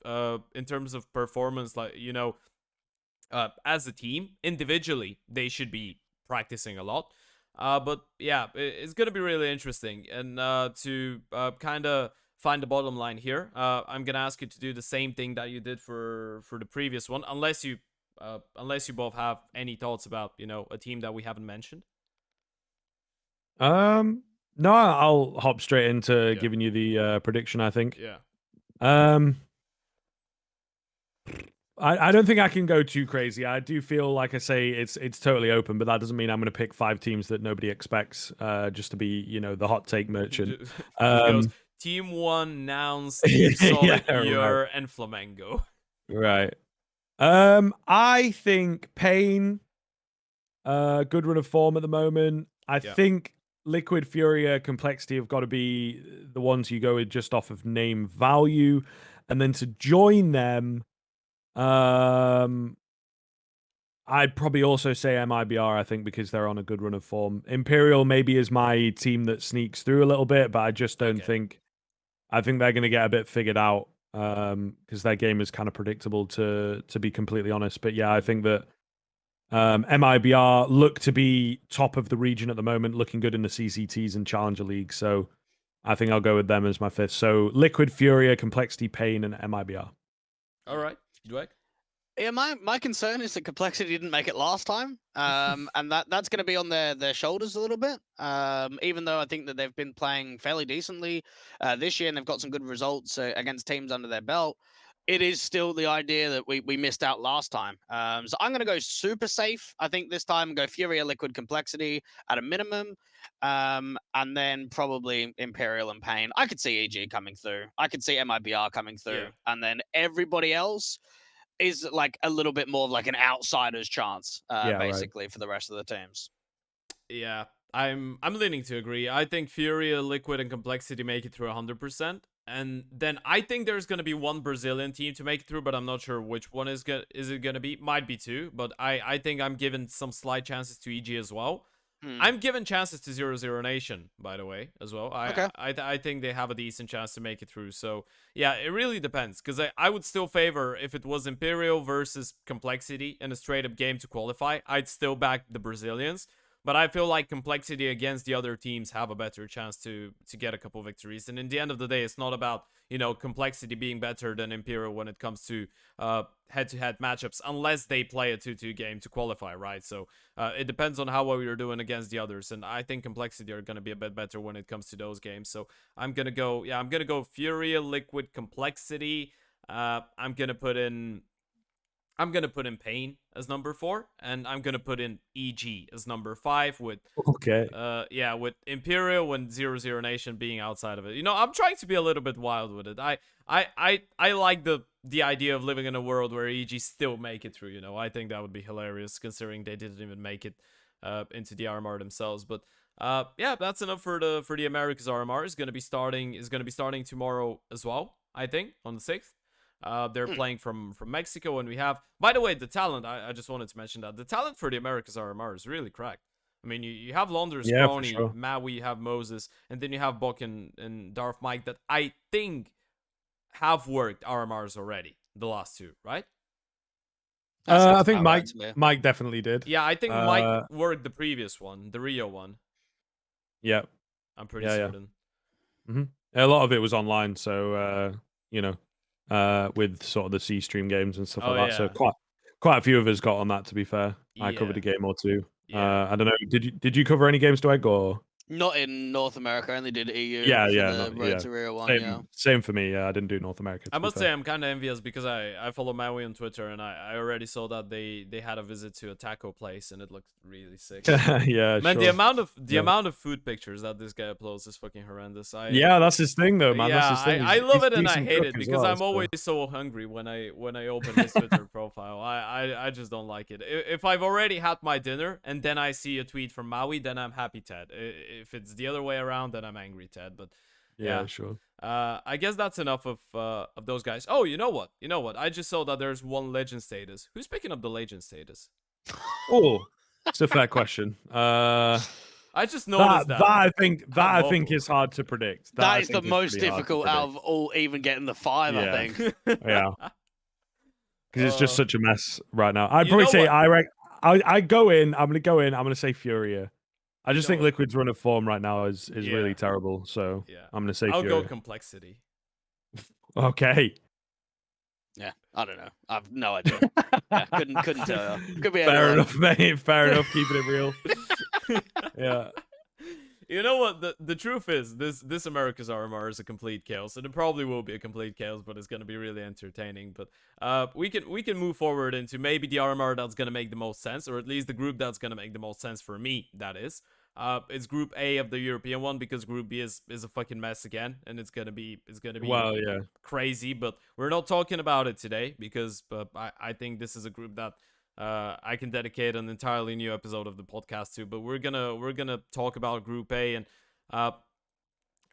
performance, like, as a team. Individually, they should be practicing a lot. But yeah, it's going to be really interesting. And to kind of find the bottom line here, I'm going to ask you to do the same thing that you did for the previous one, unless you both have any thoughts about, a team that we haven't mentioned. No, I'll hop straight into giving you the prediction, I think. Yeah. I don't think I can go too crazy. I do feel, like I say, it's totally open, but that doesn't mean I'm going to pick 5 teams that nobody expects, just to be, the hot take merchant. Goes, Team 1, Nouns, Team Solid, Ur, and Flamengo. Right. I think Pain, good run of form at the moment. I think Liquid, Furia, Complexity have got to be the ones you go with just off of name value. And then to join them, I'd probably also say MIBR, I think, because they're on a good run of form. Imperial maybe is my team that sneaks through a little bit, but I just don't think... I think they're going to get a bit figured out, because their game is kind of predictable, to be completely honest. But yeah, I think that MIBR look to be top of the region at the moment, looking good in the CCTs and Challenger League. So I think I'll go with them as my 5th. So Liquid, Furia, Complexity, Pain, and MIBR. All right. Dweck? Yeah, my concern is that Complexity didn't make it last time, and that's going to be on their shoulders a little bit. Even though I think that they've been playing fairly decently this year, and they've got some good results against teams under their belt, it is still the idea that we missed out last time. So I'm going to go super safe. I think this time go Furia, Liquid, Complexity at a minimum, and then probably Imperial and Pain. I could see EG coming through. I could see MIBR coming through, and then everybody else is like a little bit more of like an outsider's chance, basically, for the rest of the teams. Yeah, I'm leaning to agree. I think Furia, Liquid, and Complexity make it through 100%. And then I think there's going to be one Brazilian team to make it through, but I'm not sure which one is it going to be. Might be 2, but I think I'm giving some slight chances to EG as well. I'm giving chances to 0-0 Nation, by the way, as well. Okay. I think they have a decent chance to make it through. So, yeah, it really depends. Because I would still favor, if it was Imperial versus Complexity in a straight-up game to qualify, I'd still back the Brazilians. But I feel like Complexity against the other teams have a better chance to get a couple victories. And in the end of the day, it's not about, Complexity being better than Imperial when it comes to head-to-head matchups, unless they play a 2-2 game to qualify, right? So it depends on how well you're doing against the others. And I think Complexity are going to be a bit better when it comes to those games. So I'm going to go Furia, Liquid, Complexity. I'm going to put in Pain as number 4, and I'm gonna put in EG as number 5 with with Imperial and 0-0 Nation being outside of it. I'm trying to be a little bit wild with it. I like the idea of living in a world where EG still make it through. I think that would be hilarious considering they didn't even make it into the RMR themselves. But that's enough for the Americas RMR. Is gonna be starting tomorrow as well, I think, on the 6th. They're playing from Mexico, and we have, by the way, the talent. I just wanted to mention that the talent for the Americas RMR is really cracked. I mean, you have Londres, Crony, sure. Maui, you have Moses, and then you have Bok and Darth Mike that I think have worked RMRs already, the last 2, right? I think Mike definitely did. Yeah, I think Mike worked the previous one, the Rio one. Yeah. I'm pretty certain. Mm-hmm. A lot of it was online, so, with sort of the C stream games and stuff like that. So quite a few of us got on that, to be fair. I covered a game or 2. I don't know. Did you cover any games to Egg or? Not in North America. I only did EU. The Road to Rio one. Same for me. I didn't do North America. I must say I'm kind of envious because I follow Maui on Twitter, and I already saw that they had a visit to a taco place, and it looked really sick. Yeah, man, sure. the amount of food pictures that this guy uploads is fucking horrendous. That's his thing though, man. Yeah, that's his thing. I love it and I hate it because I'm always so hungry when I open his Twitter profile. I just don't like it. If I've already had my dinner and then I see a tweet from Maui, then I'm happy, Ted. If it's the other way around, then I'm angry, Ted. But yeah, sure. I guess that's enough of those guys. Oh, you know what? I just saw that there's one legend status. Who's picking up the legend status? Oh, it's a fair question. I just noticed that. I think is hard to predict. That is the most difficult out of all, even getting the 5. Yeah. I think. Yeah. Because it's just such a mess right now. I'd probably say I go in. I'm gonna say Furia. I just think Liquid's run of form right now is really terrible. So I'm gonna say I'll Furia. go Complexity. Okay. Yeah, I don't know. I've no idea. Couldn't tell you. Could be fair enough, mate. Fair enough. Keeping it real. Yeah. You know what? The truth is, this America's RMR is a complete chaos, and it probably will be a complete chaos, but it's gonna be really entertaining. But we can move forward into maybe the RMR that's gonna make the most sense, or at least the group that's gonna make the most sense for me. That is, it's Group A of the European one, because Group B is a fucking mess again, and it's gonna be crazy. But we're not talking about it today because I think this is a group that I can dedicate an entirely new episode of the podcast to. But we're gonna talk about Group A, and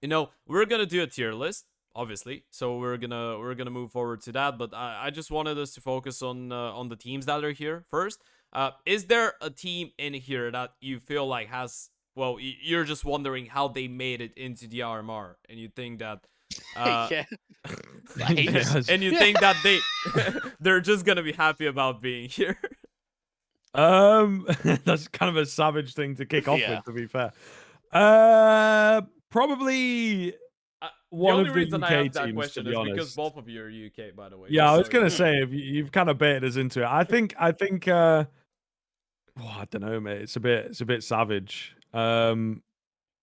we're gonna do a tier list, obviously. So we're gonna move forward to that. But I just wanted us to focus on the teams that are here first. Is there a team in here that you feel like has? Well, you're just wondering how they made it into the RMR, and you think that. Yes. And you think that they're just gonna be happy about being here. That's kind of a savage thing to kick off with, to be fair. Probably one of the reason UK I have that teams, question to be is honest. because both of you are UK, by the way. Yeah, I was gonna say you've kind of baited us into it. I think I don't know, mate. It's a bit savage.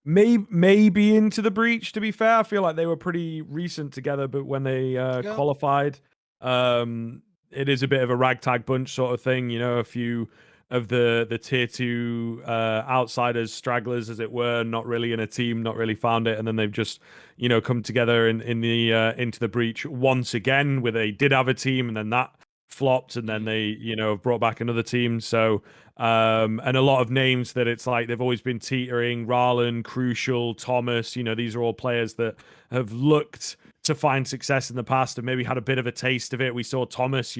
Maybe Into the Breach, to be fair. I feel like they were pretty recent together, but when they qualified, it is a bit of a ragtag bunch sort of thing. A few of the tier 2 outsiders, stragglers, as it were, not really in a team, not really found it, and then they've just come together in the Into the Breach once again, where they did have a team, and then that flopped, and then they brought back another team. So and a lot of names that it's like they've always been teetering: Rarlan, Crucial, Thomas. These are all players that have looked to find success in the past and maybe had a bit of a taste of it. We saw Thomas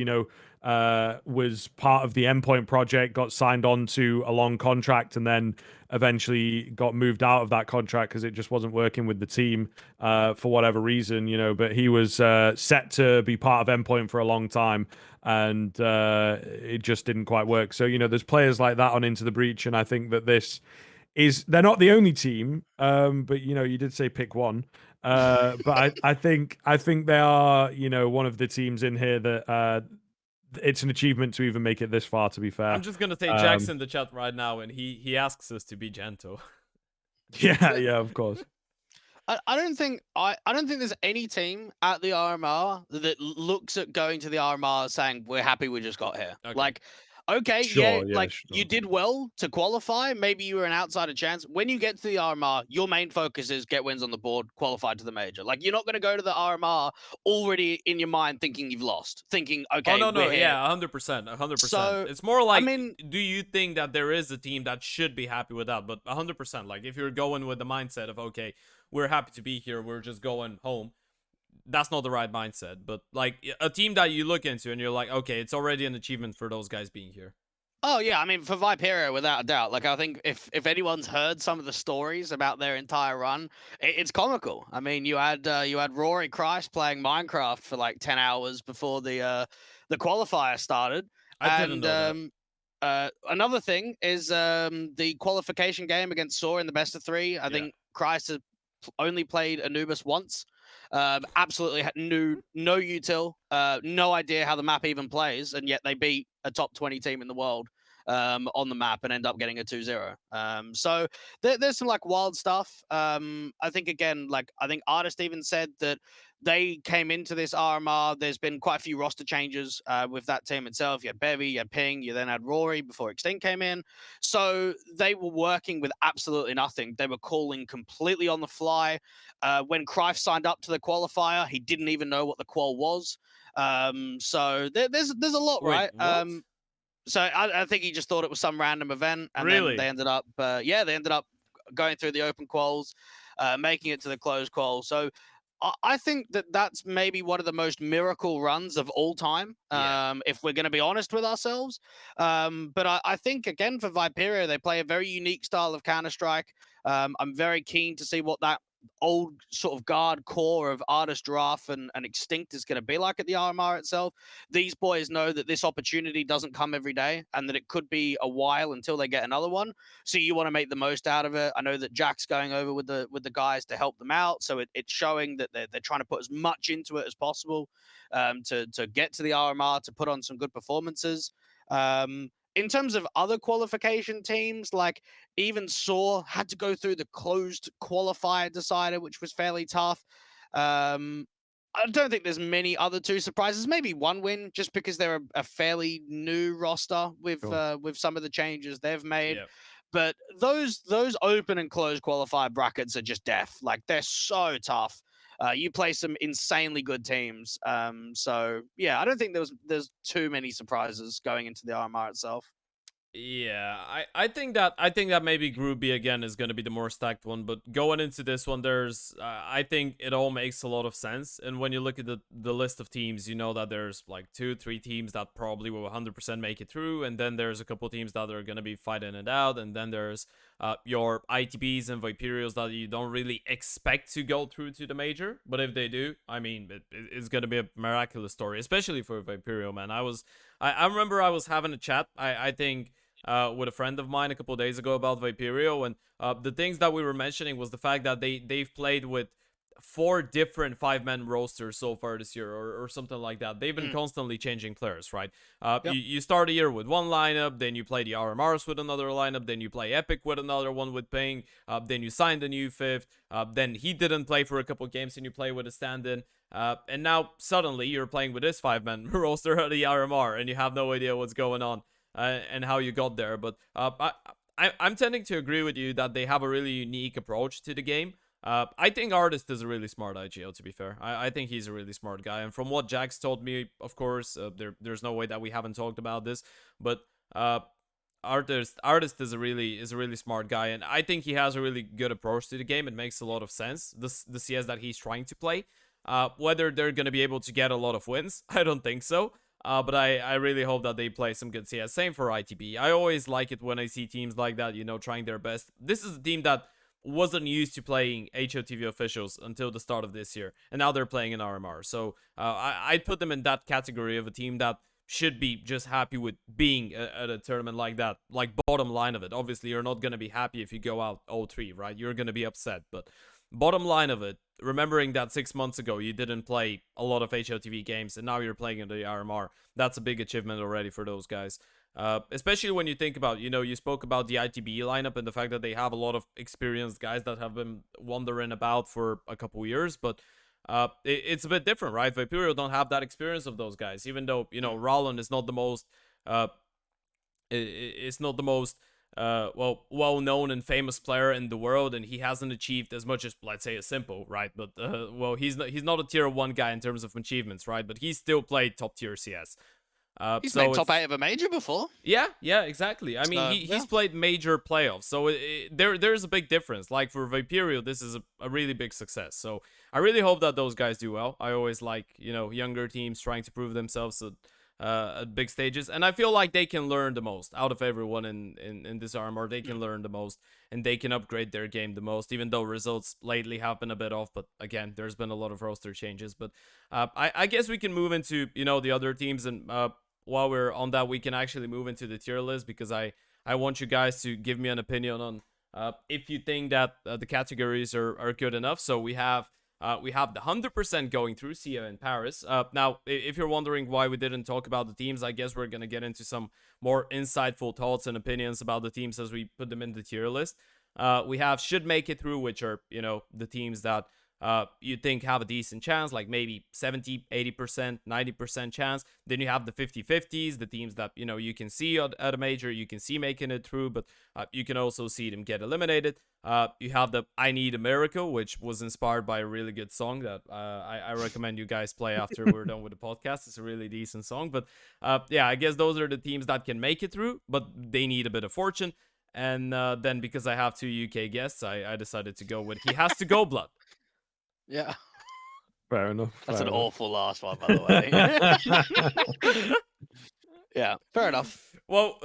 was part of the Endpoint project, got signed on to a long contract, and then eventually got moved out of that contract because it just wasn't working with the team for whatever reason, But he was set to be part of Endpoint for a long time, and it just didn't quite work. So, there's players like that on Into the Breach, and I think that they're not the only team, but you did say pick one. But I think they are, one of the teams in here that it's an achievement to even make it this far, to be fair. I'm just gonna say Jack's in the chat right now, and he asks us to be gentle. Yeah, of course. I don't think there's any team at the RMR that looks at going to the RMR saying we're happy we just got here. Okay. Like, okay, Sure, yeah, like sure. you did well to qualify. Maybe you were an outsider chance. When you get to the RMR, your main focus is get wins on the board, qualify to the major. Like, you're not going to go to the RMR already in your mind thinking you've lost, thinking, okay, oh no, we're here. Yeah, 100%. So, it's more like, I mean, do you think that there is a team that should be happy with that? But 100%, like if you're going with the mindset of, okay, we're happy to be here, we're just going home, that's not the right mindset. But like a team that you look into and you're like, okay, it's already an achievement for those guys being here. Oh yeah, I mean for Viperio, without a doubt. Like I think if anyone's heard some of the stories about their entire run, it's comical. I mean you had Rory Christ playing Minecraft for like 10 hours before the qualifier started. I didn't know that. Another thing is the qualification game against Saw in the best of 3. I think Christ has only played Anubis once. Absolutely no util, no idea how the map even plays, and yet they beat a top 20 team in the world on the map and end up getting a 2-0. So there's some like wild stuff. I think again, like I think Artist even said that they came into this RMR. There's been quite a few roster changes with that team itself. You had Bevy, you had Ping, you then had Rory before Extinct came in. So they were working with absolutely nothing. They were calling completely on the fly. When Cruyff signed up to the qualifier, he didn't even know what the qual was. So there's a lot, Wait, right? what? So I think he just thought it was some random event, and Really? then they ended up, going through the open quals, making it to the closed qual. So I think that's maybe one of the most miracle runs of all time, if we're going to be honest with ourselves. But I think, again, for Viperio, they play a very unique style of Counter-Strike. I'm very keen to see what that old sort of guard core of Artist, Giraffe, and Extinct is going to be like at the RMR itself. These boys know that this opportunity doesn't come every day and that it could be a while until they get another one. So you want to make the most out of it. I know that Jack's going over with the guys to help them out. So it's showing that they're trying to put as much into it as possible to get to the RMR, to put on some good performances. In terms of other qualification teams, like even Saw had to go through the closed qualifier decider, which was fairly tough. I don't think there's many other 2 surprises. Maybe one win, just because they're a fairly new roster with some of the changes they've made. Yeah. But those open and closed qualifier brackets are just death. Like they're so tough. You play some insanely good teams. So yeah, I don't think there's too many surprises going into the RMR itself. Yeah, I think that maybe Group B again is going to be the more stacked one, but going into this one, there's I think it all makes a lot of sense. And when you look at the list of teams, you know that there's like 2-3 teams that probably will 100% make it through, and then there's a couple teams that are going to be fighting it out, and then there's your ITBs and Viperios that you don't really expect to go through to the major, but if they do, I mean, it's going to be a miraculous story, especially for Viperio, man. I remember I was having a chat, I think, with a friend of mine a couple of days ago about Viperio, and the things that we were mentioning was the fact that they've played with 4 different 5-man rosters so far this year, or something like that. They've been constantly changing players, right? You start a year with one lineup, then you play the RMRs with another lineup, then you play Epic with another one with Ping, then you sign the new 5th, then he didn't play for a couple of games and you play with a stand-in, and now suddenly you're playing with this 5-man roster at the RMR and you have no idea what's going on and how you got there. But I'm tending to agree with you that they have a really unique approach to the game. I think Artist is a really smart IGL, to be fair. I think he's a really smart guy. And from what Jack's told me, of course, there's no way that we haven't talked about this, but Artist is a really smart guy, and I think he has a really good approach to the game. It makes a lot of sense, the CS that he's trying to play. Whether they're going to be able to get a lot of wins, I don't think so. But I really hope that they play some good CS. Same for ITB. I always like it when I see teams like that, trying their best. This is a team that wasn't used to playing HOTV officials until the start of this year, and now they're playing in RMR. So I'd put them in that category of a team that should be just happy with being at a tournament like that. Like, bottom line of it, obviously you're not going to be happy if you go out 0-3, right? You're going to be upset, but bottom line of it, remembering that 6 months ago you didn't play a lot of HOTV games and now you're playing in the RMR, that's a big achievement already for those guys. Especially when you think about, you spoke about the ITB lineup and the fact that they have a lot of experienced guys that have been wandering about for a couple years, but it's a bit different, right? Viperio don't have that experience of those guys, even though, Roland is not the most, it's not the most, well-known and famous player in the world, and he hasn't achieved as much as, let's say, a Simple, right? But, he's not a tier 1 guy in terms of achievements, right? But he's still played top tier CS. He's made top 8 of a major before. Yeah, exactly. I mean, he's played major playoffs, so there's a big difference. Like, for Viperio, this is a really big success. So I really hope that those guys do well. I always like, younger teams trying to prove themselves at big stages, and I feel like they can learn the most out of everyone in this RMR. They can learn the most, and they can upgrade their game the most, even though results lately have been a bit off. But again, there's been a lot of roster changes. But I guess we can move into the other teams, and while we're on that, we can actually move into the tier list, because I want you guys to give me an opinion on if you think that the categories are good enough. So we have the 100% going through Sia in Paris. Now, if you're wondering why we didn't talk about the teams, I guess we're going to get into some more insightful thoughts and opinions about the teams as we put them in the tier list. We have should make it through, which are, the teams that you think have a decent chance, like maybe 70, 80%, 90% chance. Then you have the 50-50s, the teams that, you can see at a major, you can see making it through, but you can also see them get eliminated. You have the I Need a Miracle, which was inspired by a really good song that I recommend you guys play after we're done with the podcast. It's a really decent song. But yeah, I guess those are the teams that can make it through, but they need a bit of fortune. And then, because I have 2 UK guests, I decided to go with He Has to Go Blood. Yeah. Fair enough. That's an enough. awful last one, by the way. Yeah, fair enough. Well,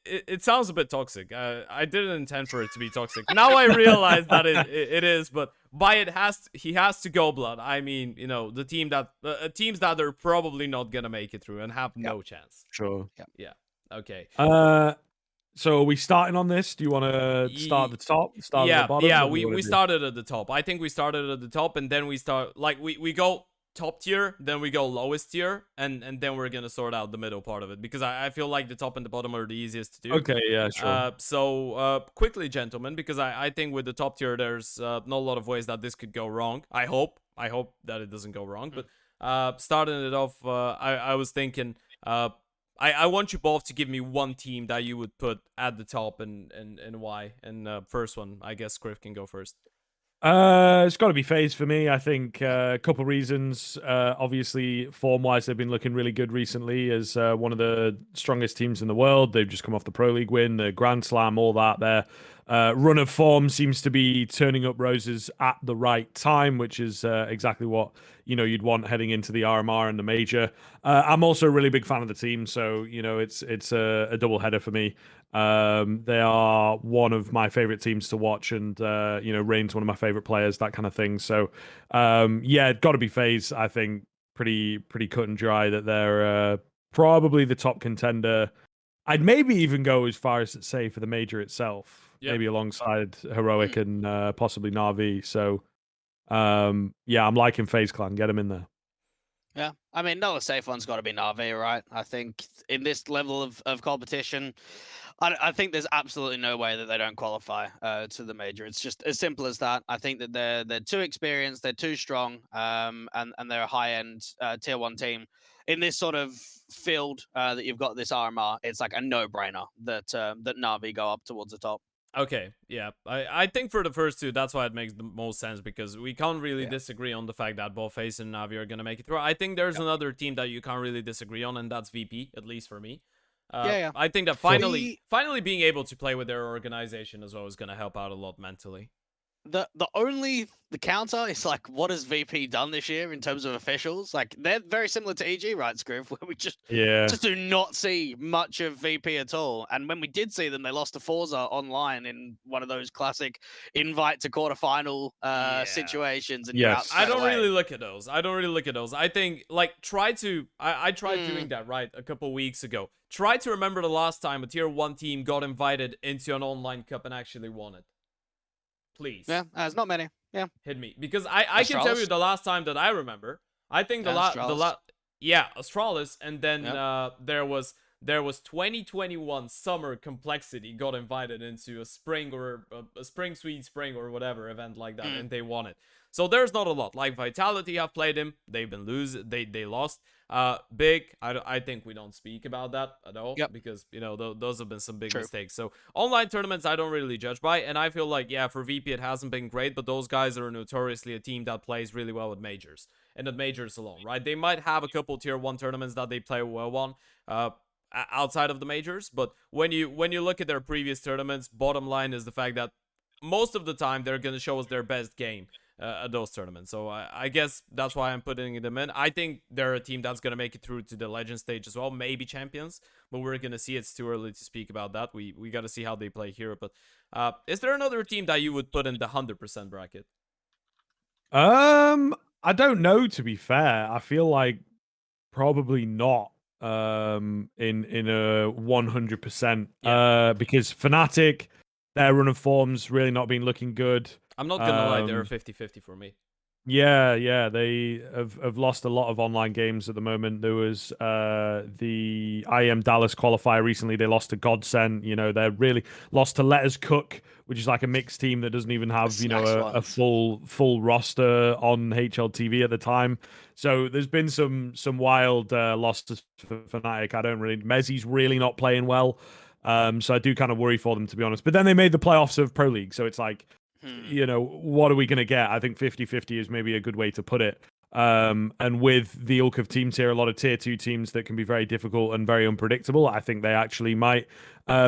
it sounds a bit toxic. I didn't intend for it to be toxic. Now I realize that it is, but he has to go blood. I mean, the team that teams that are probably not gonna make it through and have no chance. Sure. Yeah. Okay. So are we starting on this? Do you want to start at the top? Start at the bottom? Yeah, we started at the top. I think we started at the top, and then we start, like, we go top tier, then we go lowest tier, and then we're gonna sort out the middle part of it, because I feel like the top and the bottom are the easiest to do. Okay, yeah, sure. So quickly, gentlemen, because I think with the top tier, there's not a lot of ways that this could go wrong. I hope that it doesn't go wrong. But starting it off, I was thinking, I want you both to give me one team that you would put at the top and why. And first one, I guess Griff can go first. It's got to be FaZe for me. I think a couple reasons. Obviously, form-wise, they've been looking really good recently as one of the strongest teams in the world. They've just come off the Pro League win, the Grand Slam, all that. Their run of form seems to be turning up roses at the right time, which is exactly what you'd want heading into the RMR and the major. I'm also a really big fan of the team, so it's a double header for me. They are one of my favorite teams to watch, and Rain's one of my favorite players, that kind of thing. So yeah, got to be FaZe. I think pretty cut and dry that they're probably the top contender. I'd maybe even go as far as to say for the major itself, maybe alongside Heroic and possibly Na'Vi. So yeah, I'm liking FaZe Clan. Get them in there. Yeah, I mean, another safe one's got to be Na'Vi, right? I think in this level of competition, I think there's absolutely no way that they don't qualify to the major. It's just as simple as that. I think that they're too experienced, they're too strong, and they're a high-end tier 1 team. In this sort of field that you've got this RMR, it's like a no-brainer that Na'Vi go up towards the top. Okay, yeah. I think for the first two, that's why it makes the most sense, because we can't really disagree on the fact that both FaZe and Na'Vi are going to make it through. I think there's another team that you can't really disagree on, and that's VP, at least for me. I think that finally being able to play with their organization as well is going to help out a lot mentally. The counter is like, what has VP done this year in terms of officials? Like, they're very similar to EG, right, Scriv, where we just do not see much of VP at all. And when we did see them, they lost to Forza online in one of those classic invite to quarterfinal situations, and you're out straight I don't away. really look at those. I think, like, I tried doing that, right, a couple weeks ago. Try to remember the last time a tier 1 team got invited into an online cup and actually won it. Please. Yeah, there's not many. Yeah. Hit me. Because I can tell you the last time that I remember. I think Astralis, and then there was 2021 summer complexity got invited into a spring or a spring sweet spring or whatever event like that, and they won it. So there's not a lot. Like Vitality have played him, they've been they lost. Big, I think we don't speak about that at all, because you know those have been some big mistakes. So online tournaments I don't really judge by, and I feel like for VP it hasn't been great, but those guys are notoriously a team that plays really well at majors, and at majors alone, right? They might have a couple tier 1 tournaments that they play well on outside of the majors, but when you look at their previous tournaments, bottom line is the fact that most of the time they're going to show us their best game at those tournaments. So I guess that's why I'm putting them in. I think they're a team that's going to make it through to the legend stage as well, maybe champions, but we're going to see. It's too early to speak about that. We got to see how they play here. But is there another team that you would put in the 100% bracket? I don't know, to be fair. I feel like probably not in a 100%, because Fnatic, their run of form's really not been looking good. I'm not gonna lie, they're 50-50 for me. Yeah, they have lost a lot of online games at the moment. There was the IM Dallas qualifier recently. They lost to Godsent. You know, they're really lost to Let Us Cook, which is like a mixed team that doesn't even have a full roster on HLTV at the time. So there's been some wild losses for Fnatic. Mezzi's really not playing well. So I do kind of worry for them, to be honest. But then they made the playoffs of Pro League, so it's like, you know, what are we going to get? I think 50-50 is maybe a good way to put it. And with the ilk of team tier, a lot of tier 2 teams that can be very difficult and very unpredictable, I think they actually might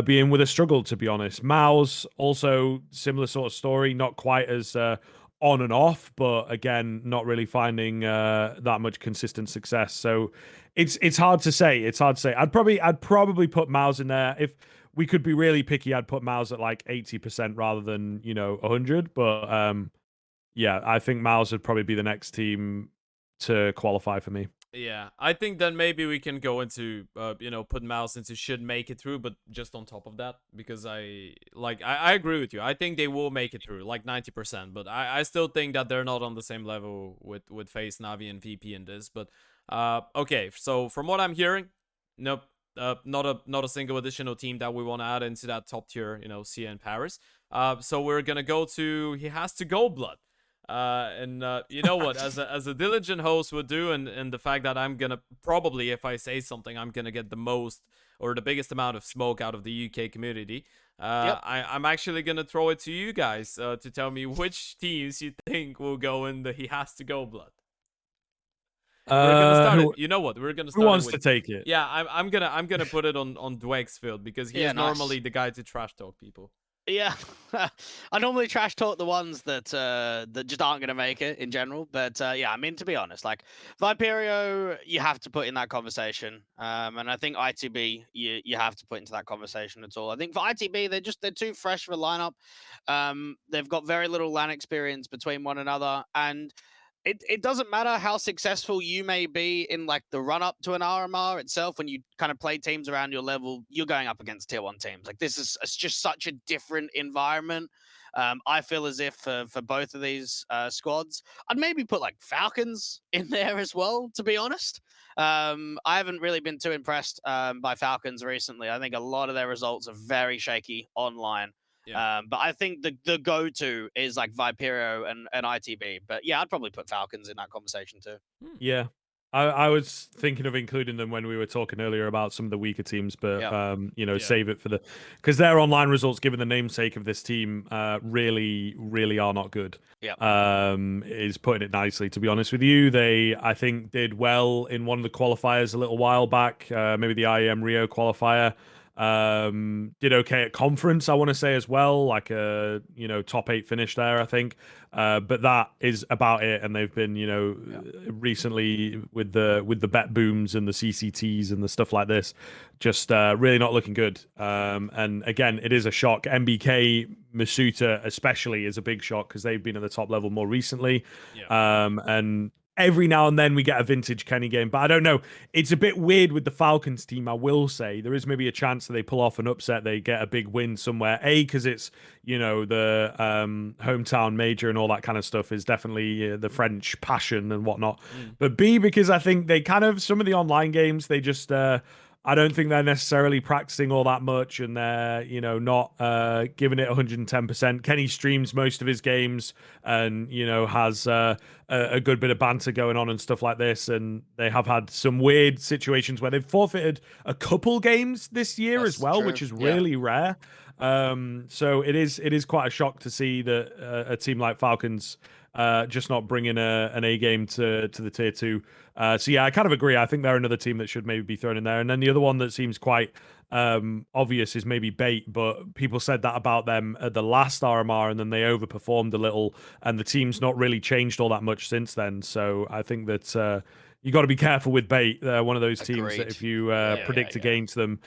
be in with a struggle, to be honest. Maus, also similar sort of story, not quite as on and off, but again, not really finding that much consistent success. So it's hard to say. I'd probably put Maus in there. If we could be really picky, I'd put Maus at like 80% rather than 100. But yeah, I think Maus would probably be the next team to qualify for me. Yeah, I think then maybe we can go into put Maus into should make it through, but just on top of that, because I agree with you. I think they will make it through, like 90%, but I still think that they're not on the same level with FaZe, Navi, and VP in this. But okay, so from what I'm hearing, nope. Not a single additional team that we want to add into that top tier, Sia and Paris. So we're gonna go to he has to go Blood. And you know what, as a diligent host would do, and the fact that I'm gonna probably, if I say something, I'm gonna get the most or the biggest amount of smoke out of the UK community. I'm actually gonna throw it to you guys to tell me which teams you think will go in the he has to go Blood. We're gonna start it. You know what? We're gonna start. Who wants to take it? Yeah, I'm gonna put it on Dweck's field, because he's normally the guy to trash talk people. Yeah, I normally trash talk the ones that just aren't going to make it in general. But yeah, I mean, to be honest, like Viperio, you have to put in that conversation. And I think ITB, you have to put into that conversation at all. I think for ITB, they're too fresh of a lineup. They've got very little LAN experience between one another, and it doesn't matter how successful you may be in like the run up to an RMR itself. When you kind of play teams around your level, you're going up against tier 1 teams. Like it's just such a different environment. I feel as if for both of these squads, I'd maybe put like Falcons in there as well, to be honest. I haven't really been too impressed by Falcons recently. I think a lot of their results are very shaky online. Yeah. But I think the go-to is like Viperio and ITB. But yeah, I'd probably put Falcons in that conversation too. Yeah. I was thinking of including them when we were talking earlier about some of the weaker teams, but save it for because their online results, given the namesake of this team, really are not good. Yeah. Is putting it nicely, to be honest with you. They, I think, did well in one of the qualifiers a little while back, maybe the IEM Rio qualifier. Did okay at conference, I want to say as well, like a top 8 finish there, I think. But that is about it. And they've been recently with the bet booms and the CCTs and the stuff like this, just really not looking good. And again, it is a shock. MBK Masuta especially is a big shock because they've been at the top level more recently. And every now and then we get a vintage Kenny game, but I don't know. It's a bit weird with the Falcons team, I will say. There is maybe a chance that they pull off an upset, they get a big win somewhere. A, because it's, the hometown major and all that kind of stuff is definitely the French passion and whatnot. But B, because I think they kind of, some of the online games, they just... I don't think they're necessarily practicing all that much, and they're, not giving it 110%. Kenny streams most of his games and, has a good bit of banter going on and stuff like this. And they have had some weird situations where they've forfeited a couple games this year as well, which is really rare. So it is quite a shock to see that a team like Falcons just not bringing an A game to the tier 2. So yeah, I kind of agree. I think they're another team that should maybe be thrown in there. And then the other one that seems quite obvious is maybe Bait, but people said that about them at the last RMR, and then they overperformed a little, and the team's not really changed all that much since then. So I think that you got to be careful with Bait. They're one of those teams that if you predict against them,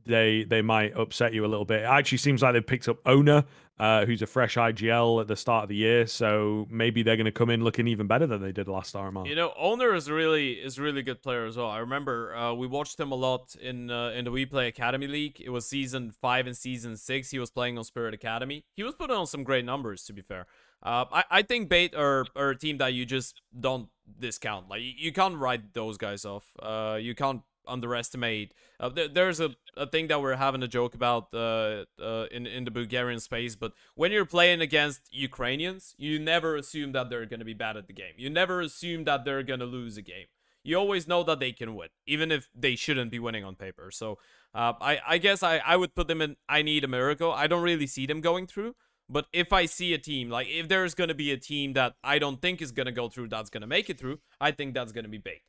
they might upset you a little bit. It actually seems like they've picked up Owner, who's a fresh IGL at the start of the year, so maybe they're going to come in looking even better than they did last RMR. Owner is really good player as well. I remember we watched him a lot in the We Play Academy League. It was season 5 and season 6. He was playing on Spirit Academy. He was putting on some great numbers, to be fair. I think Bait are a team that you just don't discount. Like, you can't write those guys off. You can't underestimate. There's a thing that we're having a joke about in the Bulgarian space, but when you're playing against Ukrainians, you never assume that they're going to be bad at the game. You never assume that they're going to lose a game. You always know that they can win, even if they shouldn't be winning on paper. So I guess I would put them in I need a miracle. I don't really see them going through. But if I see a team, like if there's going to be a team that I don't think is going to go through, that's going to make it through, I think that's going to be Bait.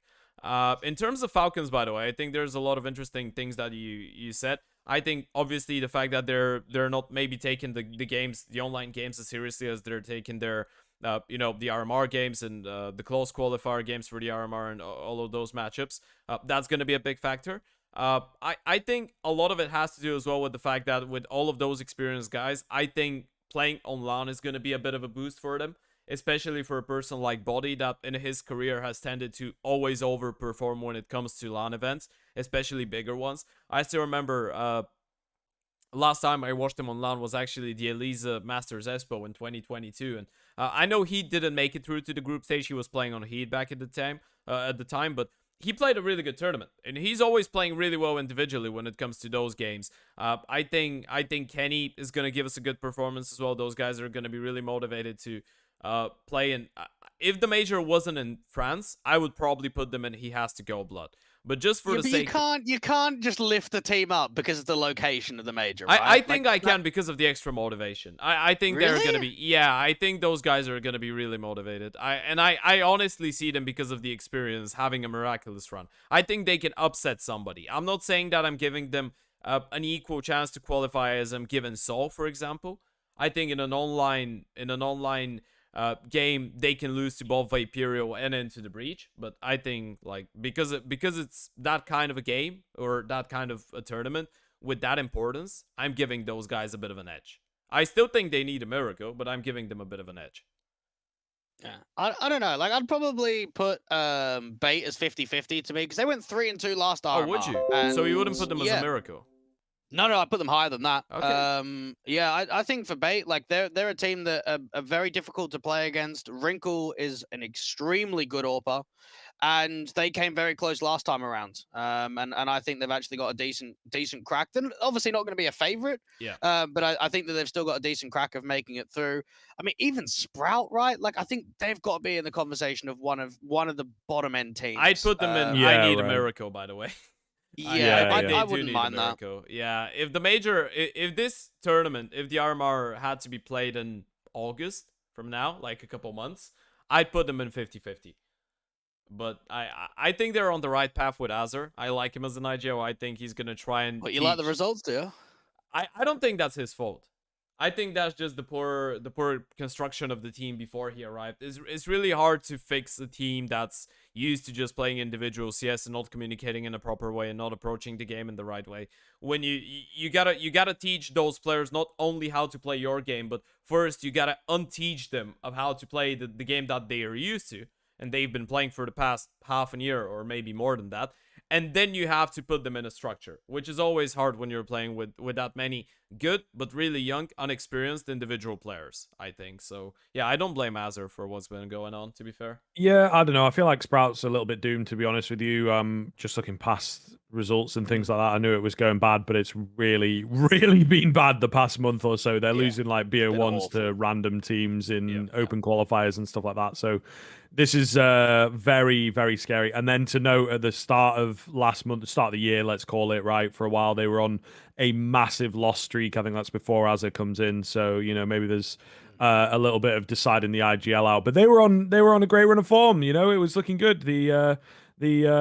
In terms of Falcons, by the way, I think there's a lot of interesting things that you said. I think obviously the fact that they're not maybe taking the online games as seriously as they're taking their the RMR games and the close qualifier games for the RMR and all of those matchups. That's going to be a big factor. I think a lot of it has to do as well with the fact that with all of those experienced guys, I think playing on LAN is going to be a bit of a boost for them, especially for a person like Body that in his career has tended to always overperform when it comes to LAN events, especially bigger ones. I still remember last time I watched him on LAN was actually the Elisa Masters Expo in 2022, and I know he didn't make it through to the group stage. He was playing on Heat back at the time, but he played a really good tournament, and he's always playing really well individually when it comes to those games. I think Kenny is going to give us a good performance as well. Those guys are going to be really motivated to play. And if the major wasn't in France, I would probably put them in He Has to Go Blood. But just for the sake, you can't just lift the team up because of the location of the major. Right? I think I can because of the extra motivation. I think they're gonna be. I think those guys are gonna be really motivated. I honestly see them because of the experience having a miraculous run. I think they can upset somebody. I'm not saying that I'm giving them an equal chance to qualify as I'm given Sol, for example. I think in an online game they can lose to both Vaporeon and Into the Breach, but I think like because it's that kind of a game or that kind of a tournament with that importance, I'm giving those guys a bit of an edge. I still think they need a miracle, but I'm giving them a bit of an edge. Yeah, I don't know. Like, I'd probably put Bait as 50-50 to me because they went 3-2 last RMR. Oh, would you? So you wouldn't put them as a miracle? No, I put them higher than that. Okay. I think for Bait, like they're a team that are very difficult to play against. Wrinkle is an extremely good AWPer, and they came very close last time around. And I think they've actually got a decent crack. They're obviously not going to be a favorite. Yeah. But I think that they've still got a decent crack of making it through. I mean, even Sprout, right? Like, I think they've got to be in the conversation of one of the bottom end teams. I'd put them in. I need a miracle, by the way. I wouldn't mind that. Yeah, if the major, if this tournament, if the RMR had to be played in August from now, like a couple months, I'd put them in 50-50. But I think they're on the right path with Azar. I like him as an IGO. I think he's gonna try and But you like the teach. results, do you? I don't think that's his fault. I think that's just the poor construction of the team before he arrived. It's really hard to fix a team that's used to just playing individual CS and not communicating in a proper way and not approaching the game in the right way. When you gotta teach those players not only how to play your game, but first you gotta unteach them of how to play the game that they are used to and they've been playing for the past half a year or maybe more than that. And then you have to put them in a structure, which is always hard when you're playing with that many good but really young, unexperienced individual players, I think. So yeah, I don't blame Azar for what's been going on, to be fair. Yeah, I don't know. I feel like Sprout's a little bit doomed, to be honest with you. Just looking past results and things like that, I knew it was going bad, but it's really, really been bad the past month or so. They're losing like BO1s to random teams in open qualifiers and stuff like that. So this is very, very scary. And then to note at the start of last month, the start of the year, let's call it, right, for a while, they were on a massive loss streak. I think that's before Azza comes in. So, you know, maybe there's a little bit of deciding the IGL out, but they were on a great run of form. You know, it was looking good. The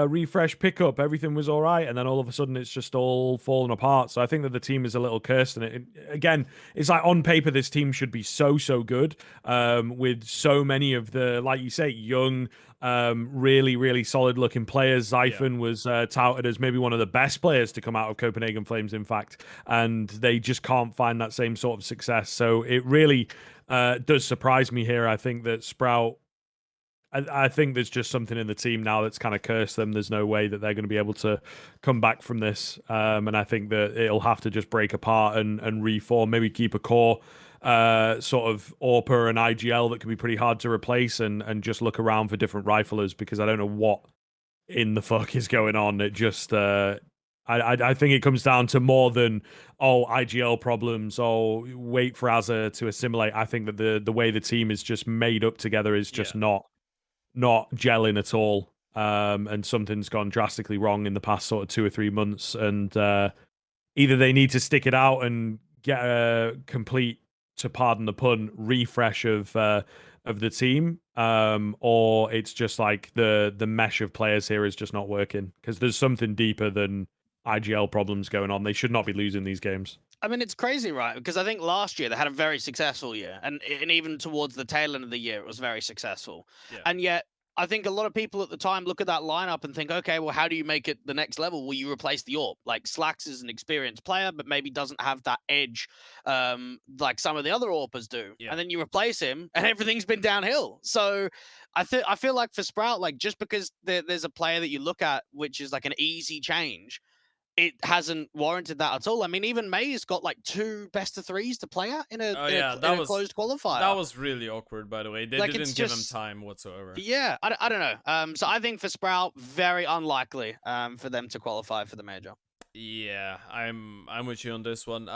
refresh pickup, everything was all right, and then all of a sudden it's just all fallen apart. So I think that the team is a little cursed, and again, it's like on paper this team should be so good, with so many of the, like you say, young, really, really solid looking players. Zyphon was touted as maybe one of the best players to come out of Copenhagen Flames, in fact, and they just can't find that same sort of success. So it really does surprise me here. I think that Sprout, I think there's just something in the team now that's kind of cursed them. There's no way that they're going to be able to come back from this. And I think that it'll have to just break apart and reform, maybe keep a core sort of AWPer and IGL that could be pretty hard to replace, and just look around for different riflers, because I don't know what in the fuck is going on. It just I think it comes down to more than IGL problems or wait for Azza to assimilate. I think that the way the team is just made up together is just not gelling at all. And something's gone drastically wrong in the past sort of 2 or 3 months. And either they need to stick it out and get a complete, to pardon the pun, refresh of the team, or it's just like the mesh of players here is just not working, because there's something deeper than IGL problems going on. They should not be losing these games. I mean, it's crazy, right? Because I think last year they had a very successful year, and even towards the tail end of the year, it was very successful. Yeah. And yet, I think a lot of people at the time look at that lineup and think, okay, well, how do you make it the next level? Will you replace the AWP? Like, Slacks is an experienced player, but maybe doesn't have that edge like some of the other AWPers do. Yeah. And then you replace him, and everything's been downhill. So I feel like for Sprout, like, just because there's a player that you look at, which is like an easy change, it hasn't warranted that at all. I mean, even May's got like 2 best of 3s to play at in a closed qualifier. That was really awkward, by the way. They Like, didn't give him time whatsoever. Yeah, I don't know. So I think for Sprout, very unlikely for them to qualify for the major. Yeah, I'm with you on this one.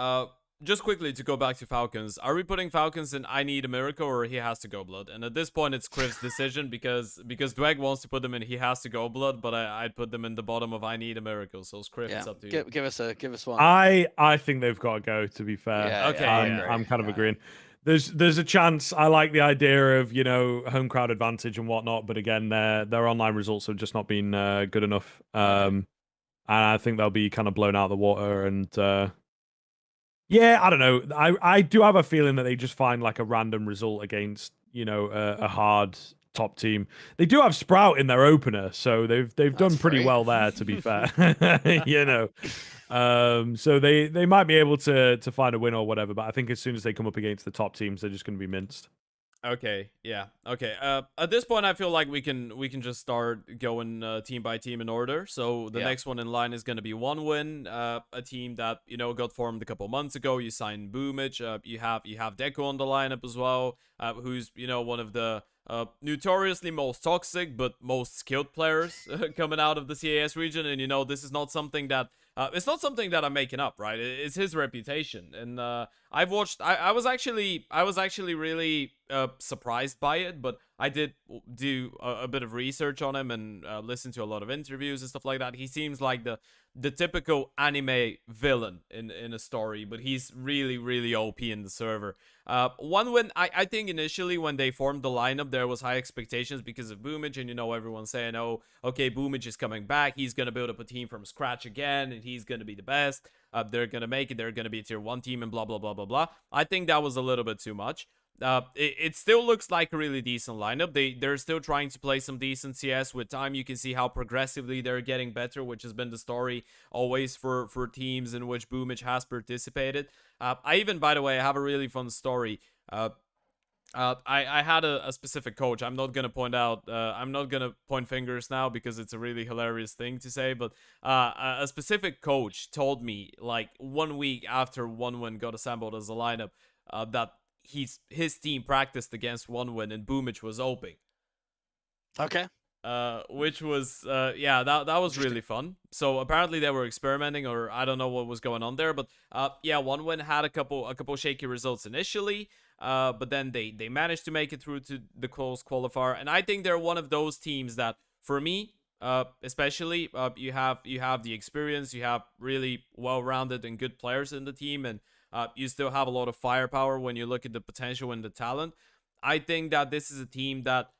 Just quickly to go back to Falcons, are we putting Falcons in I Need a Miracle or he has to go Blood? And at this point, it's Kriv's decision because Dweg wants to put them in he has to go Blood, but I'd put them in the bottom of I Need a Miracle. So Kriv, it's up to you. Give us one. I think they've got to go, to be fair. Yeah, okay, I'm kind of agreeing. There's a chance. I like the idea of, you know, home crowd advantage and whatnot, but again, their online results have just not been good enough. And I think they'll be kind of blown out of the water. And yeah, I don't know. I do have a feeling that they just find like a random result against, you know, a hard top team. They do have Sprout in their opener, so they've done pretty well there, to be fair. You know. So they might be able to find a win or whatever, but I think as soon as they come up against the top teams, they're just going to be minced. Okay, yeah, okay. At this point, I feel like we can just start going team by team in order. So the next one in line is going to be One Win, a team that, you know, got formed a couple months ago. You signed Boomich. You have Deco on the lineup as well, who's, you know, one of the notoriously most toxic but most skilled players coming out of the CAS region. And, you know, this is not something that It's not something that I'm making up, right? It's his reputation, and I've watched. I was actually really surprised by it, but I did do a bit of research on him and listen to a lot of interviews and stuff like that. He seems like the typical anime villain in a story, but he's really OP in the server. One win, I think initially when they formed the lineup, there was high expectations because of Boomage, and everyone saying, oh, okay, Boomage is coming back, he's gonna build up a team from scratch again, and he's gonna be the best. They're gonna make it, they're gonna be a tier 1 team, and blah blah blah blah blah. I think that was a little bit too much. It still looks like a really decent lineup. They're still trying to play some decent CS. With time, you can see how progressively they're getting better, which has been the story always for teams in which Boomage has participated. I even, by the way, have a really fun story. I had a specific coach. I'm not gonna point out. I'm not gonna point fingers now because it's a really hilarious thing to say. But a specific coach told me like 1 week after OneWin got assembled as a lineup, that his team practiced against OneWin and Boomage was oping. Okay. Which was yeah, that was really fun. So apparently they were experimenting, or I don't know what was going on there, but yeah, OneWin had a couple shaky results initially, but then they managed to make it through to the close qualifier, and I think they're one of those teams that, for me, especially, you have the experience, you have really well-rounded and good players in the team, and you still have a lot of firepower when you look at the potential and the talent. I think that this is a team that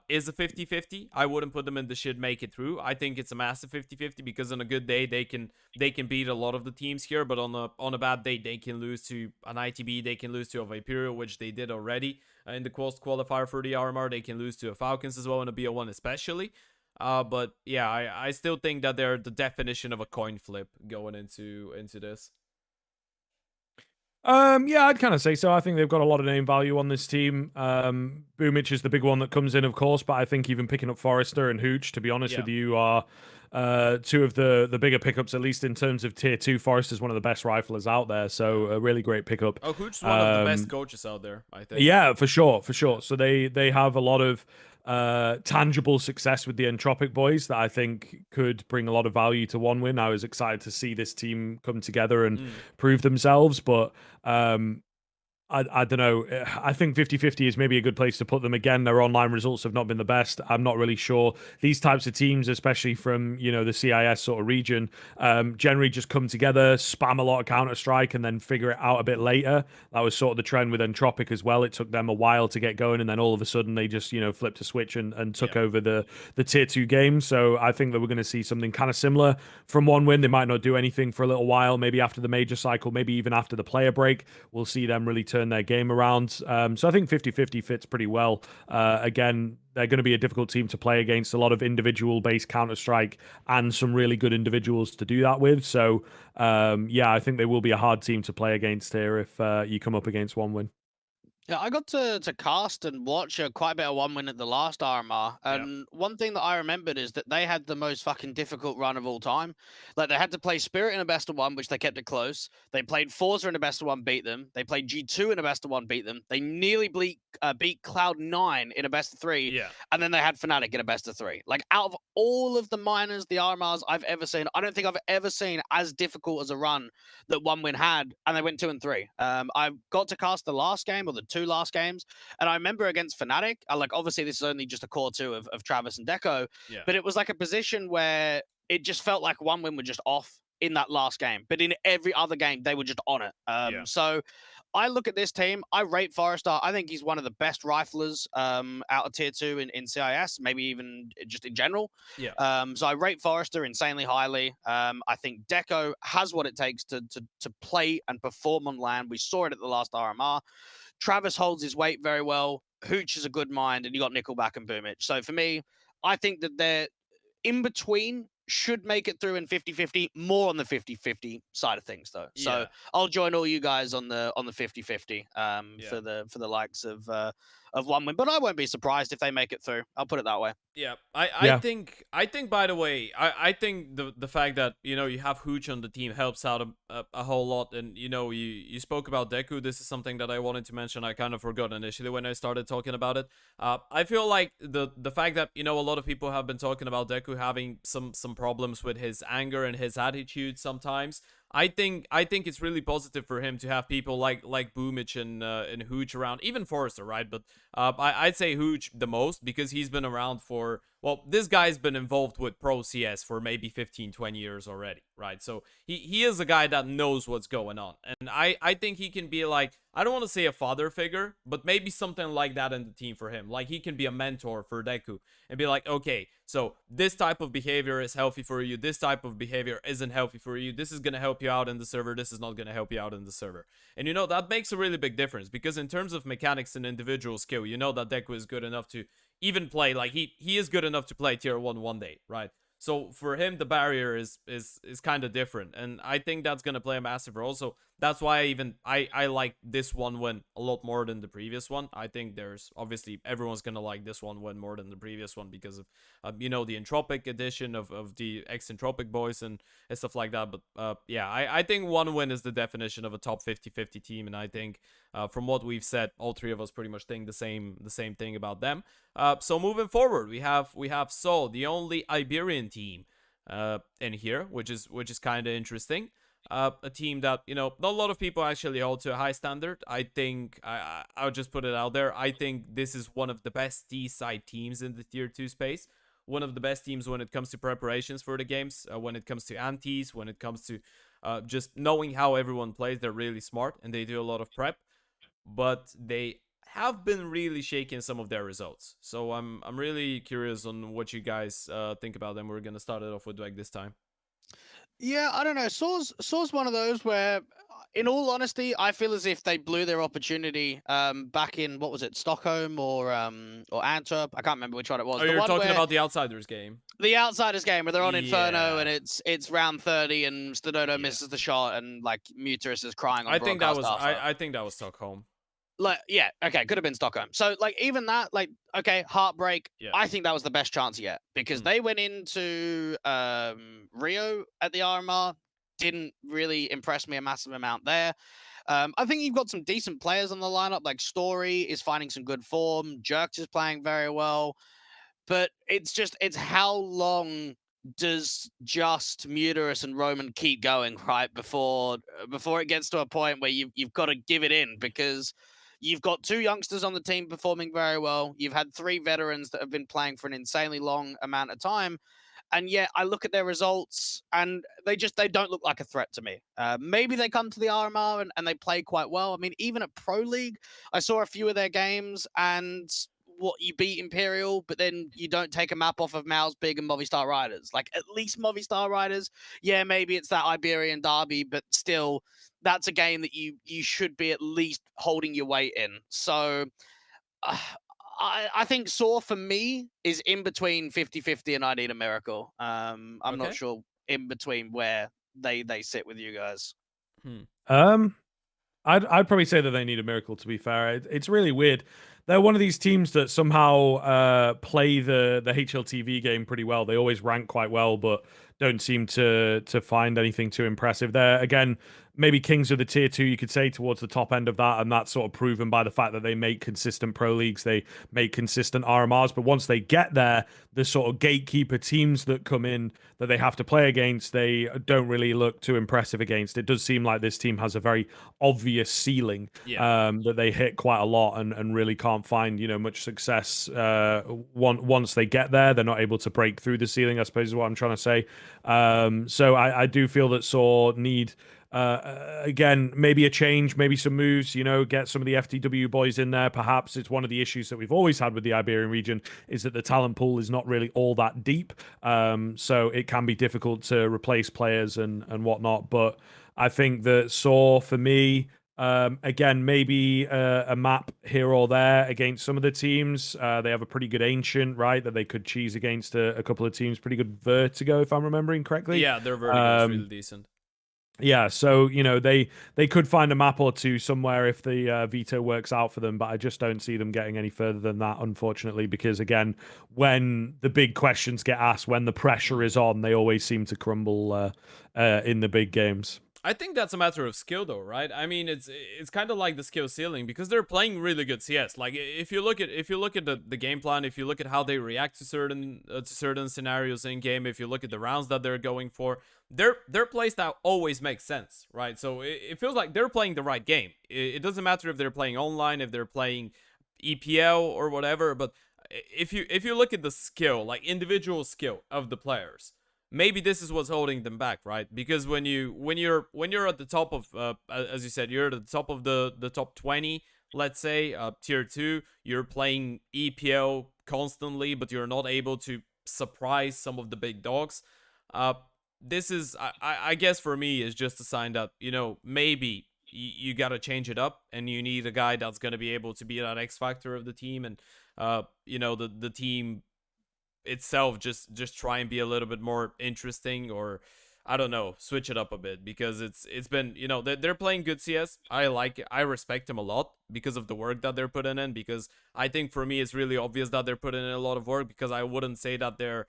is a 50-50. I wouldn't put them in the should make it through. I think it's a massive 50-50 because on a good day they can beat a lot of the teams here, but on a bad day they can lose to an ITB, they can lose to a Viperio, which they did already in the qualifier for the RMR. They can lose to a Falcons as well in a BO1 especially. But yeah, I still think that they're the definition of a coin flip going into this. Yeah, I'd kind of say so. I think they've got a lot of name value on this team. Boomich is the big one that comes in, of course, but I think even picking up Forrester and Hooch, to be honest with you, are two of the bigger pickups, at least in terms of tier 2. Forrester's one of the best riflers out there, so a really great pickup. Oh, Hooch's one of the best coaches out there, I think. Yeah, for sure. So they have a lot of tangible success with the Entropic boys that I think could bring a lot of value to OneWin. I was excited to see this team come together and prove themselves, but I don't know. I think 50-50 is maybe a good place to put them. Again, their online results have not been the best. I'm not really sure. These types of teams, especially from, the CIS sort of region, generally just come together, spam a lot of Counter-Strike, and then figure it out a bit later. That was sort of the trend with Entropic as well. It took them a while to get going, and then all of a sudden they just, flipped a switch and took over the tier 2 game. So I think that we're going to see something kind of similar from OneWin. They might not do anything for a little while, maybe after the major cycle, maybe even after the player break. We'll see them really turn their game around. So I think 50-50 fits pretty well. Again, they're going to be a difficult team to play against, a lot of individual-based Counter-Strike and some really good individuals to do that with. So, yeah, I think they will be a hard team to play against here if you come up against OneWin. Yeah, I got to cast and watch quite a bit of OneWin at the last RMR, and one thing that I remembered is that they had the most fucking difficult run of all time. Like, they had to play Spirit in a best of one, which they kept it close. They played Forza in a best of one, beat them. They played G2 in a best of one, beat them. They nearly beat Cloud9 in a best of 3, and then they had Fnatic in a best of 3. Like, out of all of the minors, the RMRs I've ever seen, I don't think I've ever seen as difficult as a run that OneWin had, and they went 2 and 3. I got to cast the last game, or the 2 last games, and I remember against Fnatic, like, obviously this is only just a core 2 of Travis and Deco, but it was like a position where it just felt like OneWin were just off in that last game, but in every other game they were just on it. So I look at this team, I rate Forrester. I think he's one of the best riflers out of tier 2 in CIS, maybe even just in general. So I rate Forrester insanely highly. I think Deco has what it takes to play and perform on LAN. We saw it at the last RMR. Travis holds his weight very well. Hooch is a good mind, and you got Nickelback and Boomich. So for me, I think that they're in between, should make it through in 50-50, more on the 50-50 side of things though. So I'll join all you guys on the 50-50 for the likes of one win. But I won't be surprised if they make it through. I'll put it that way. Yeah, Yeah. I think by the way, I think the fact that you have Hooch on the team helps out a whole lot, and you spoke about Deku. This is something that I wanted to mention. I kind of forgot initially when I started talking about it. I feel like the fact that a lot of people have been talking about Deku having some problems with his anger and his attitude sometimes. I think it's really positive for him to have people like Boomich and Hooch around, even Forrester, right? But I'd say Hooch the most because he's been around for, well, this guy's been involved with Pro CS for maybe 15, 20 years already, right? So he is a guy that knows what's going on. And I think he can be like, I don't want to say a father figure, but maybe something like that in the team for him. Like he can be a mentor for Deku and be like, okay, so this type of behavior is healthy for you. This type of behavior isn't healthy for you. This is going to help you out in the server. This is not going to help you out in the server. And that makes a really big difference because in terms of mechanics and individual skill, that Deku is good enough to even play, like he is good enough to play tier 1 one day, right? So for him, the barrier is kind of different, and I think that's gonna play a massive role. So that's why I like this one win a lot more than the previous one. I think there's obviously everyone's gonna like this one win more than the previous one because of the entropic edition of the X-entropic boys and stuff like that. But yeah, I think one win is the definition of a top 50-50 team, and I think from what we've said, all three of us pretty much think the same thing about them. So moving forward, we have Seoul, the only Iberian team in here, which is kind of interesting. A team that not a lot of people actually hold to a high standard. I think I'll just put it out there. I think this is one of the best T-side teams in the tier 2 space. One of the best teams when it comes to preparations for the games, when it comes to antis, when it comes to just knowing how everyone plays. They're really smart and they do a lot of prep, but they have been really shaking some of their results. So I'm really curious on what you guys think about them. We're gonna start it off with Dweg this time. Yeah, I don't know. Saw's one of those where, in all honesty, I feel as if they blew their opportunity back in, what was it, Stockholm or Antwerp? I can't remember which one it was. Oh, The you're one talking where about the Outsiders game. the Outsiders game where they're on Inferno Yeah. and it's round 30 and Stododo Yeah. misses the shot and like Muterus is crying on I think that broadcast was after. I think that was Stockholm. Like, yeah, okay, could have been Stockholm. So like even that, like, okay, heartbreak. Yeah. I think that was the best chance yet because they went into Rio at the RMR, didn't really impress me a massive amount there. I think you've got some decent players on the lineup. Like Story is finding some good form. Jerks is playing very well, but it's how long does just Muterus and Roman keep going, right? Before it gets to a point where you've got to give it in because you've got two youngsters on the team performing very well. You've had three veterans that have been playing for an insanely long amount of time. And yet I look at their results and they don't look like a threat to me. Maybe they come to the RMR and they play quite well. I mean, even at Pro League, I saw a few of their games and what you beat Imperial, but then you don't take a map off of Mao's Big and Movistar Riders. Like at least Movistar Riders, yeah, maybe it's that Iberian derby, but still, that's a game that you should be at least holding your weight in. So uh, I think Saw for me is in between 50-50 and I Need a Miracle. I'm not sure in between where they sit with you guys. I'd probably say that they need a miracle. To be fair, it's really weird. They're one of these teams that somehow play the HLTV game pretty well. They always rank quite well, but don't seem to find anything too impressive. They're again maybe kings of the tier 2, you could say, towards the top end of that, and that's sort of proven by the fact that they make consistent pro leagues, they make consistent RMRs. But once they get there, the sort of gatekeeper teams that come in that they have to play against, they don't really look too impressive against. It does seem like this team has a very obvious ceiling that they hit quite a lot and really can't find much success once they get there. They're not able to break through the ceiling, I suppose is what I'm trying to say. So I do feel that Saw need again, maybe a change, maybe some moves, get some of the FTW boys in there. Perhaps it's one of the issues that we've always had with the Iberian region is that the talent pool is not really all that deep. So it can be difficult to replace players and whatnot. But I think that Saw, for me, again, maybe a map here or there against some of the teams. They have a pretty good Ancient, right, that they could cheese against a couple of teams. Pretty good Vertigo, if I'm remembering correctly. Yeah, their Vertigo is really decent. Yeah, so they could find a map or two somewhere if the veto works out for them, but I just don't see them getting any further than that, unfortunately, because again, when the big questions get asked, when the pressure is on, they always seem to crumble in the big games. I think that's a matter of skill, though, right? I mean, it's kind of like the skill ceiling because they're playing really good CS. Like if you look at the game plan, if you look at how they react to certain scenarios in game, if you look at the rounds that they're going for, their playstyle always makes sense, right? So it feels like they're playing the right game. It doesn't matter if they're playing online, if they're playing EPL or whatever, but if you look at the skill, like individual skill of the players, maybe this is what's holding them back, right? Because when you're at the top of as you said, you're at the top of the top 20, let's say, tier 2, you're playing EPL constantly, but you're not able to surprise some of the big dogs. uh this is, I guess for me, is just a sign that, maybe you got to change it up, and you need a guy that's going to be able to be that X factor of the team, and the team itself just try and be a little bit more interesting, or I don't know, switch it up a bit, because it's been, they're playing good CS. I like it. I respect them a lot because of the work that they're putting in, because I think for me it's really obvious that they're putting in a lot of work, because I wouldn't say that they're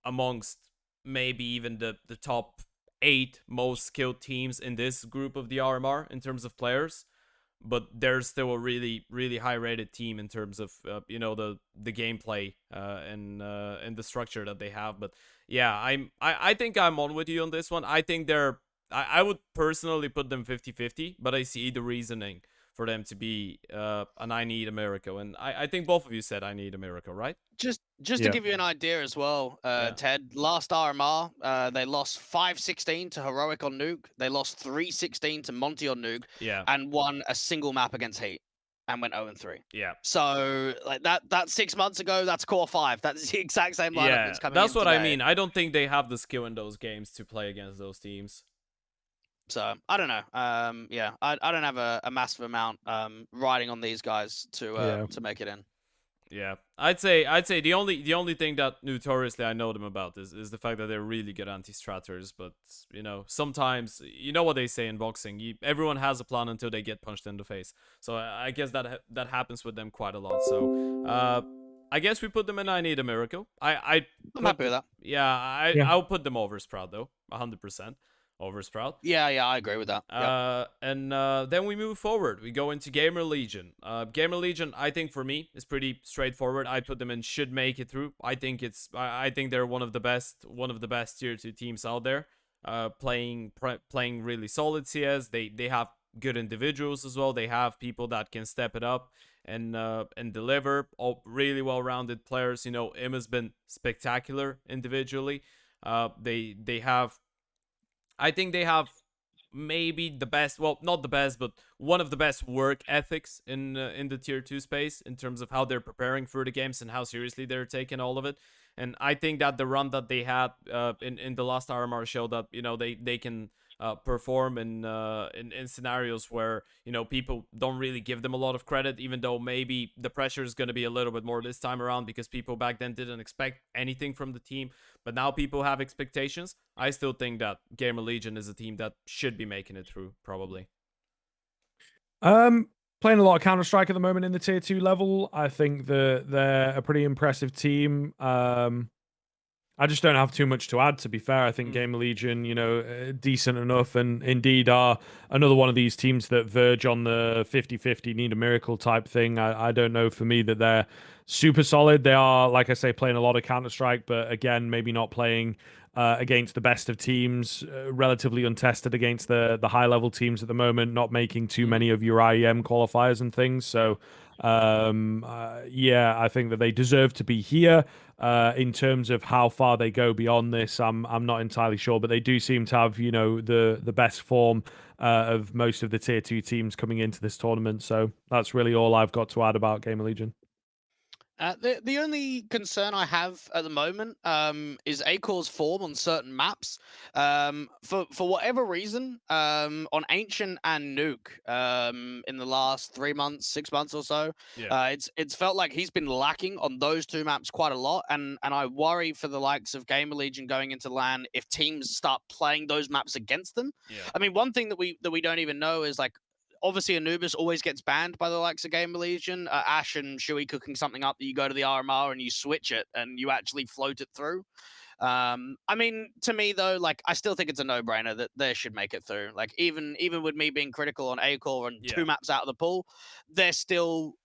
amongst maybe even the top 8 most skilled teams in this group of the RMR in terms of players, but they're still a really really high rated team in terms of the gameplay and the structure that they have. But yeah, I think I'm on with you on this one. I think I would personally put them 50-50, but I see the reasoning for them to be an I need America, and I think both of you said I need America, right? Just to give you an idea as well, Yeah. Ted, last RMR, they lost 5-16 to Heroic on Nuke. They lost 3-16 to Monty on Nuke, Yeah. and won a single map against Heat and went 0-3. Yeah. So like that 6 months ago, that's core 5. That's the exact same lineup Yeah, that's coming that's in what I today. mean. I don't think they have the skill in those games to play against those teams. So I don't know. Yeah, I don't have a massive amount riding on these guys to make it in. Yeah, I'd say the only thing that notoriously I know them about is the fact that they're really good anti-stratters. But sometimes, what they say in boxing, everyone has a plan until they get punched in the face. So I guess that happens with them quite a lot. So I guess we put them in I Need a Miracle. I'm happy with that. Yeah, Yeah. I'll put them over Sprout though, 100% over Sprout. Yeah, I agree with that. Yep. And then we move forward. We go into Gamer Legion. Gamer Legion, I think for me, is pretty straightforward. I put them in should make it through. I think they're one of the best tier 2 teams out there. Playing really solid CS. They have good individuals as well. They have people that can step it up and deliver. All really well-rounded players. Im has been spectacular individually. They have, I think they have maybe the best, well, not the best, but one of the best work ethics in the tier 2 space, in terms of how they're preparing for the games and how seriously they're taking all of it. And I think that the run that they had in the last RMR showed that they can perform in scenarios where people don't really give them a lot of credit, even though maybe the pressure is going to be a little bit more this time around, because people back then didn't expect anything from the team, but now people have expectations. I still think that Gamer Legion is a team that should be making it through, probably. Playing a lot of Counter-Strike at the moment in the tier 2 level. I think that they're a pretty impressive team. I just don't have too much to add, to be fair. I think Gamer Legion, decent enough, and indeed are another one of these teams that verge on the 50-50 need a miracle type thing. I don't know, for me, that they're super solid. They are, like I say, playing a lot of Counter-Strike, but again, maybe not playing against the best of teams, relatively untested against the high-level teams at the moment, not making too many of your IEM qualifiers and things. So, yeah, I think that they deserve to be here. In terms of how far they go beyond this, I'm not entirely sure, but they do seem to have the best form of most of the tier 2 teams coming into this tournament. So that's really all I've got to add about Gamer Legion. The only concern I have at the moment is Acor's form on certain maps. For whatever reason, on Ancient and Nuke, in the last 3 months, 6 months or so, Yeah. it's felt like he's been lacking on those two maps quite a lot, and I worry for the likes of Gamer Legion going into LAN if teams start playing those maps against them. Yeah. I mean, one thing that we don't even know is like, obviously Anubis always gets banned by the likes of Gamer Legion. Ash and Shui cooking something up that you go to the RMR and you switch it and you actually float it through. I mean, to me though, like I still think it's a no-brainer that they should make it through. Like even with me being critical on Acor and Yeah. 2 maps out of the pool, they're still,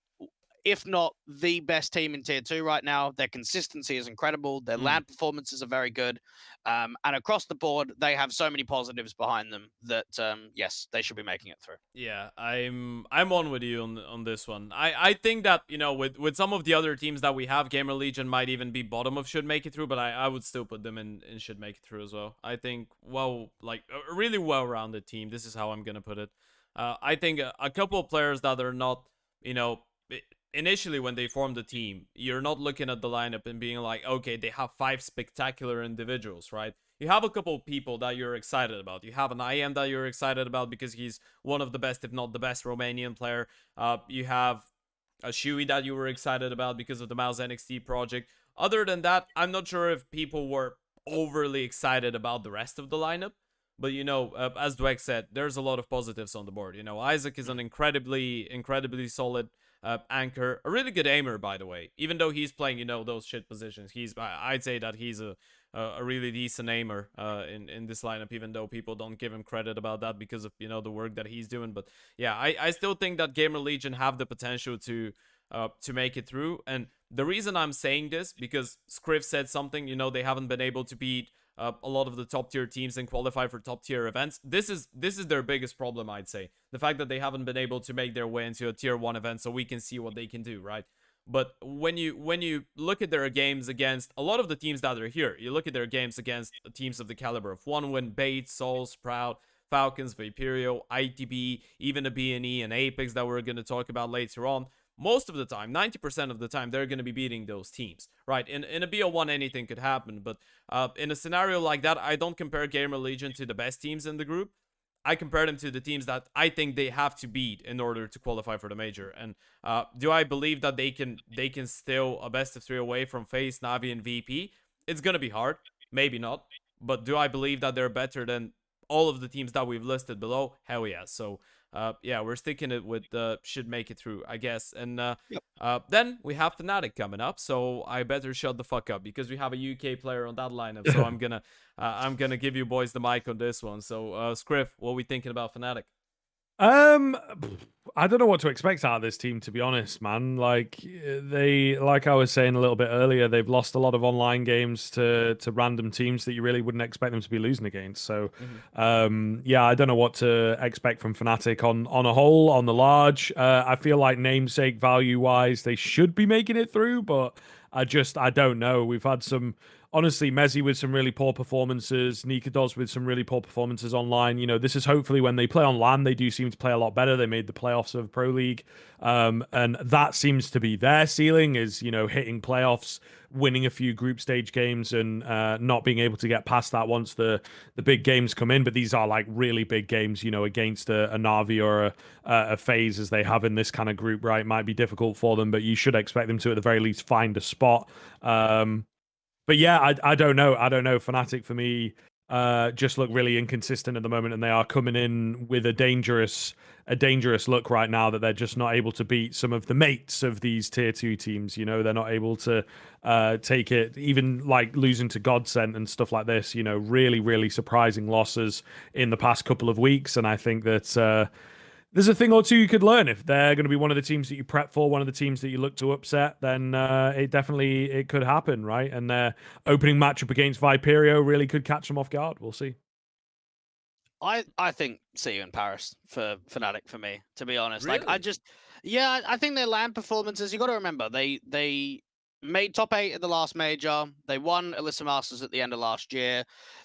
if not the best team in tier 2 right now. Their consistency is incredible. Their land performances are very good. And across the board, they have so many positives behind them that, yes, they should be making it through. Yeah, I'm on with you on this one. I think that, you know, with some of the other teams that we have, Gamer Legion might even be bottom of should make it through, but I would still put them in should make it through as well. I think, well, like a really well-rounded team. This is how I'm gonna put it. I think a couple of players that are not, you know, initially when they form the team, you're not looking at the lineup and being like, okay, they have 5 spectacular individuals, right? You have a couple of people that you're excited about. You have an IM that you're excited about because he's one of the best, if not the best, Romanian player. You have a Shui that you were excited about because of the Mouse NXT project. Other than that, I'm not sure if people were overly excited about the rest of the lineup. But, you know, as Dweck said, there's a lot of positives on the board. You know, Isaac is an incredibly solid anchor. A really good aimer, by the way. Even though he's playing, you know, those shit positions, I'd say that he's a really decent aimer in this lineup, even though people don't give him credit about that because of, you know, the work that he's doing. But yeah, I still think that Gamer Legion have the potential to make it through. And the reason I'm saying this, because Scriff said something, you know, they haven't been able to beat a lot of the top tier teams and qualify for top tier events. This is their biggest problem, I'd say. The fact that they haven't been able to make their way into a tier 1 event so we can see what they can do, right? But when you look at their games against a lot of the teams that are here, you look at their games against teams of the caliber of OneWin, Bates, Soul, Sprout, Falcons, Vaporio, ITB, even a BNE and Apex that we're going to talk about later on. Most of the time, 90% of the time, they're going to be beating those teams, right? In a BO1, anything could happen, but in a scenario like that, I don't compare Gamer Legion to the best teams in the group. I compare them to the teams that I think they have to beat in order to qualify for the major. And do I believe that they can still a best of 3 away from FaZe, Navi, and VP? It's gonna be hard, maybe not. But do I believe that they're better than all of the teams that we've listed below? Hell yeah. So yeah, we're sticking it with should make it through, I guess. And then we have Fnatic coming up, so I better shut the fuck up because we have a UK player on that lineup. So I'm gonna give you boys the mic on this one. So Scriff, what are we thinking about Fnatic? I don't know what to expect out of this team, to be honest, man. Like like I was saying a little bit earlier, they've lost a lot of online games to random teams that you really wouldn't expect them to be losing against. So, yeah, I don't know what to expect from Fnatic on a whole, on the large. I feel like namesake value wise, they should be making it through, but I don't know. We've had some. Honestly, Mezzi with some really poor performances, Nikados with some really poor performances online. You know, this is hopefully when they play on LAN, they do seem to play a lot better. They made the playoffs of Pro League, and that seems to be their ceiling, is, you know, hitting playoffs, winning a few group stage games, and not being able to get past that once the big games come in. But these are like really big games, you know, against a Navi or a FaZe as they have in this kind of group, right? Might be difficult for them, but you should expect them to at the very least find a spot. But yeah, I don't know. I don't know. Fnatic for me just look really inconsistent at the moment, and they are coming in with a dangerous look right now that they're just not able to beat some of the mates of these tier 2 teams. You know, they're not able to take it, even like losing to Godsent and stuff like this. You know, really, really surprising losses in the past couple of weeks, and I think that there's a thing or two you could learn. If they're going to be one of the teams that you prep for, one of the teams that you look to upset, then it could happen, right? And their opening matchup against Viperio really could catch them off guard. We'll see. I think see you in Paris for Fnatic for me, to be honest. Really? Like I think their land performances, you got to remember, they made top 8 at the last major. They won Alyssa Masters at the end of last year.